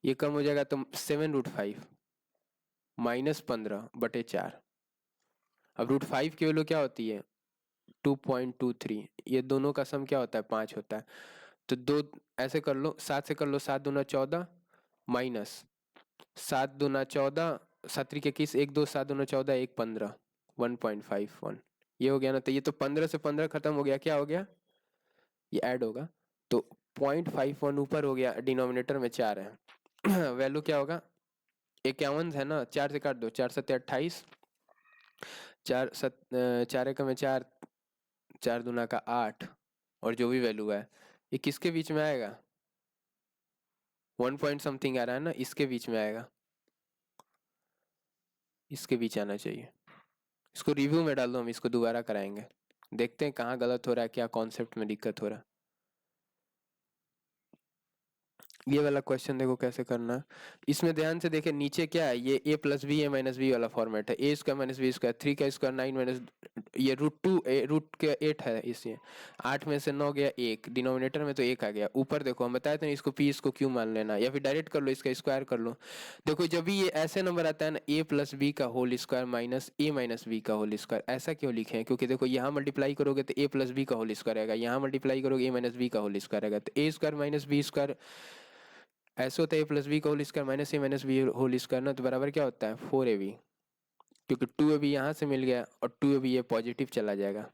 ये कम हो जाएगा तो 7 रूट 5 -15/4। अब रूट 5 की वैल्यू क्या होती है 2.23, ये दोनों का सम क्या होता है 5 होता है, तो दो ऐसे कर लो, 7 से कर लो, 7 दूना 14 माइनस 7 दूना 14, 7 3 के 21, 1 2 7 दूना 14, 1 15, 1.51, ये हो गया ना, तो ये तो 15 से 15 खत्म हो गया, क्या हो गया ये ऐड होगा, तो 0.51 ऊपर हो गया, डिनोमिनेटर में 4 है वैल्यू क्या होगा 51 है ना, 4 से काट दो, 4 7 28, 4 एकम में 4, 4 दूना का 8, और जो भी वैल्यू है ये किसके बीच में आएगा 1 पॉइंट समथिंग आ रहा है ना, इसके बीच में आएगा, इसके बीच आना चाहिए। इसको रिव्यू में डाल दो, हम इसको दोबारा कराएंगे, देखते हैं कहाँ गलत हो रहा है, क्या कॉन्सेप्ट में दिक्कत हो रहा है। ये वाला क्वेश्चन देखो कैसे करना है, इसमें ध्यान से देखें नीचे क्या है, ये a plus B A minus B वाला फॉर्मेट है, A square minus B square, 3 का स्क्वायर 9 माइनस, ये √2 रूट के 8 है, इसलिए 8 में से 9 गया 1, डिनोमिनेटर में तो 1 आ गया, ऊपर देखो हम बताए थे ना इसको p इसको q मान लेना, या फिर डायरेक्ट कर लो इसका स्क्वायर कर लो। देखो जब भी ये ऐसे नंबर आता है ना a प्लस बी का whole square minus a minus B का होल स्क्वायर, ऐसा क्यों लिखे हैं, क्योंकि देखो यहाँ मल्टीप्लाई करोगे तो a प्लस बी का होल स्क्वायर आएगा, यहाँ मल्टीप्लाई करोगे a माइनस बी का होल स्क्वायर आएगा, तो a square minus B square ऐसे होता है, ए प्लस बी का whole square minus A minus B whole square ना, तो बराबर क्या होता है 4ab, क्योंकि 2ab यहाँ से मिल गया और 2ab ये पॉजिटिव चला जाएगा।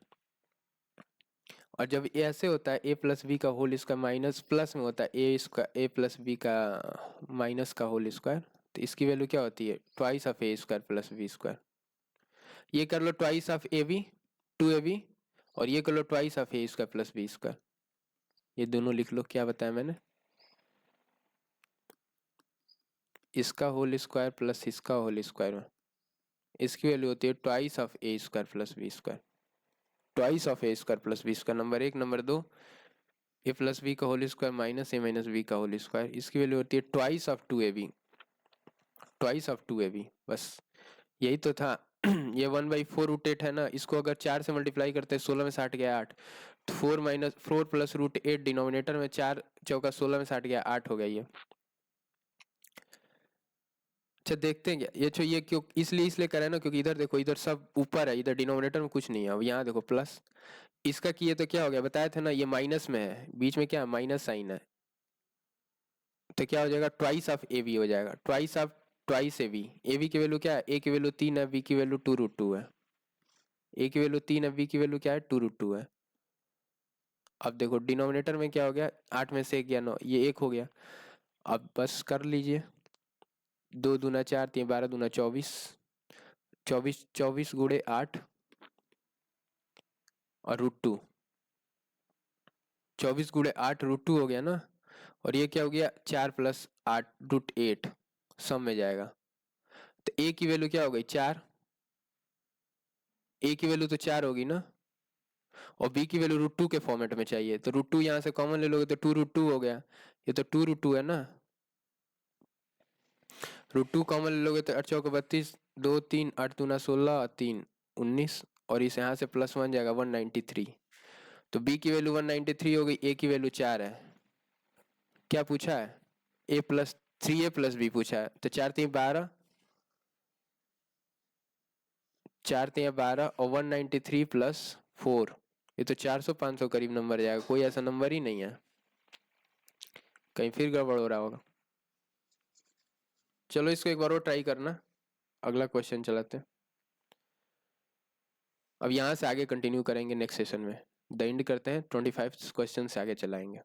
और जब ये ऐसे होता है ए प्लस बी का होल स्क्वायर माइनस प्लस में होता है A square A plus B का माइनस का होल स्क्वायर, तो इसकी वैल्यू क्या होती है twice of A square plus B square, ये कर लो twice of A B 2ab, और ये कर लो twice of A square plus B square, ये दोनों लिख लो, क्या बताया मैंने, इसका होल स्क्वायर प्लस इसका होल स्क्वायर, इसकी वैल्यू होती है twice of A square plus B square, twice of A square plus B square number 1, number 2 A plus B का whole square minus A minus B का whole square, इसकी value होती है twice of 2ab, twice of 2ab, बस यही तो था ये 1/4 √8 है ना, इसको अगर 4 से मल्टीप्लाई करते हैं 16 में 60 गया 8, तो 4 प्लस √8 डिनोमिनेटर में 4 चौका 16 में 60 गया 8 हो गया ये। अच्छा देखते हैं क्या ये क्यों इसलिए करा है ना, क्योंकि इधर देखो इधर सब ऊपर है, इधर डिनोमिनेटर में कुछ नहीं है, अब यहाँ देखो प्लस, इसका किए तो क्या हो गया बताया था ना, ये माइनस में है, बीच में क्या है माइनस साइन है, तो क्या हो जाएगा ट्वाइस ऑफ ए बी हो जाएगा, ट्वाइस ए बी की वैल्यू क्या है, ए की वैल्यू 3 है, बी की वैल्यू 2 √2 है, ए की वैल्यू 3 है, बी की वैल्यू क्या है 2 √2 है। अब देखो डिनोमिनेटर में क्या हो गया 8 में से 1 गया 9, ये 1 हो गया, अब बस कर लीजिए, 2 दूना 4 3 12 दूना 24, 24 गुड़े 8 और √2, 24 गुड़े 8 √2 हो गया ना, और ये क्या हो गया 4 प्लस 8 √8 सम में जाएगा, तो ए की वैल्यू क्या हो गई 4, ए की वैल्यू तो 4 होगी ना, और बी की वैल्यू √2 के फॉर्मेट में चाहिए, तो √2 यहाँ से कॉमन ले लोगे तो 2 √2 हो गया, ये तो 2 √2 है ना, √2 कॉमन ले लोगे तो 8 चौके 32, 2 3 8 दूना 16 और 3 19, और इस यहाँ से +1 जाएगा 193, तो बी की वैल्यू 193 हो गई, ए की वैल्यू 4 है, क्या पूछा है A plus 3a plus B पूछा है, तो 4 3 12, 4 3 12 और 193 प्लस 4, ये तो 400 500 करीब नंबर जाएगा, कोई ऐसा नंबर ही नहीं है, कहीं फिर गड़बड़ हो रहा होगा। चलो इसको एक बार और ट्राई करना, अगला क्वेश्चन चलाते हैं। अब यहाँ से आगे कंटिन्यू करेंगे नेक्स्ट सेशन में। द एंड करते हैं, 25 क्वेश्चन से आगे चलाएंगे।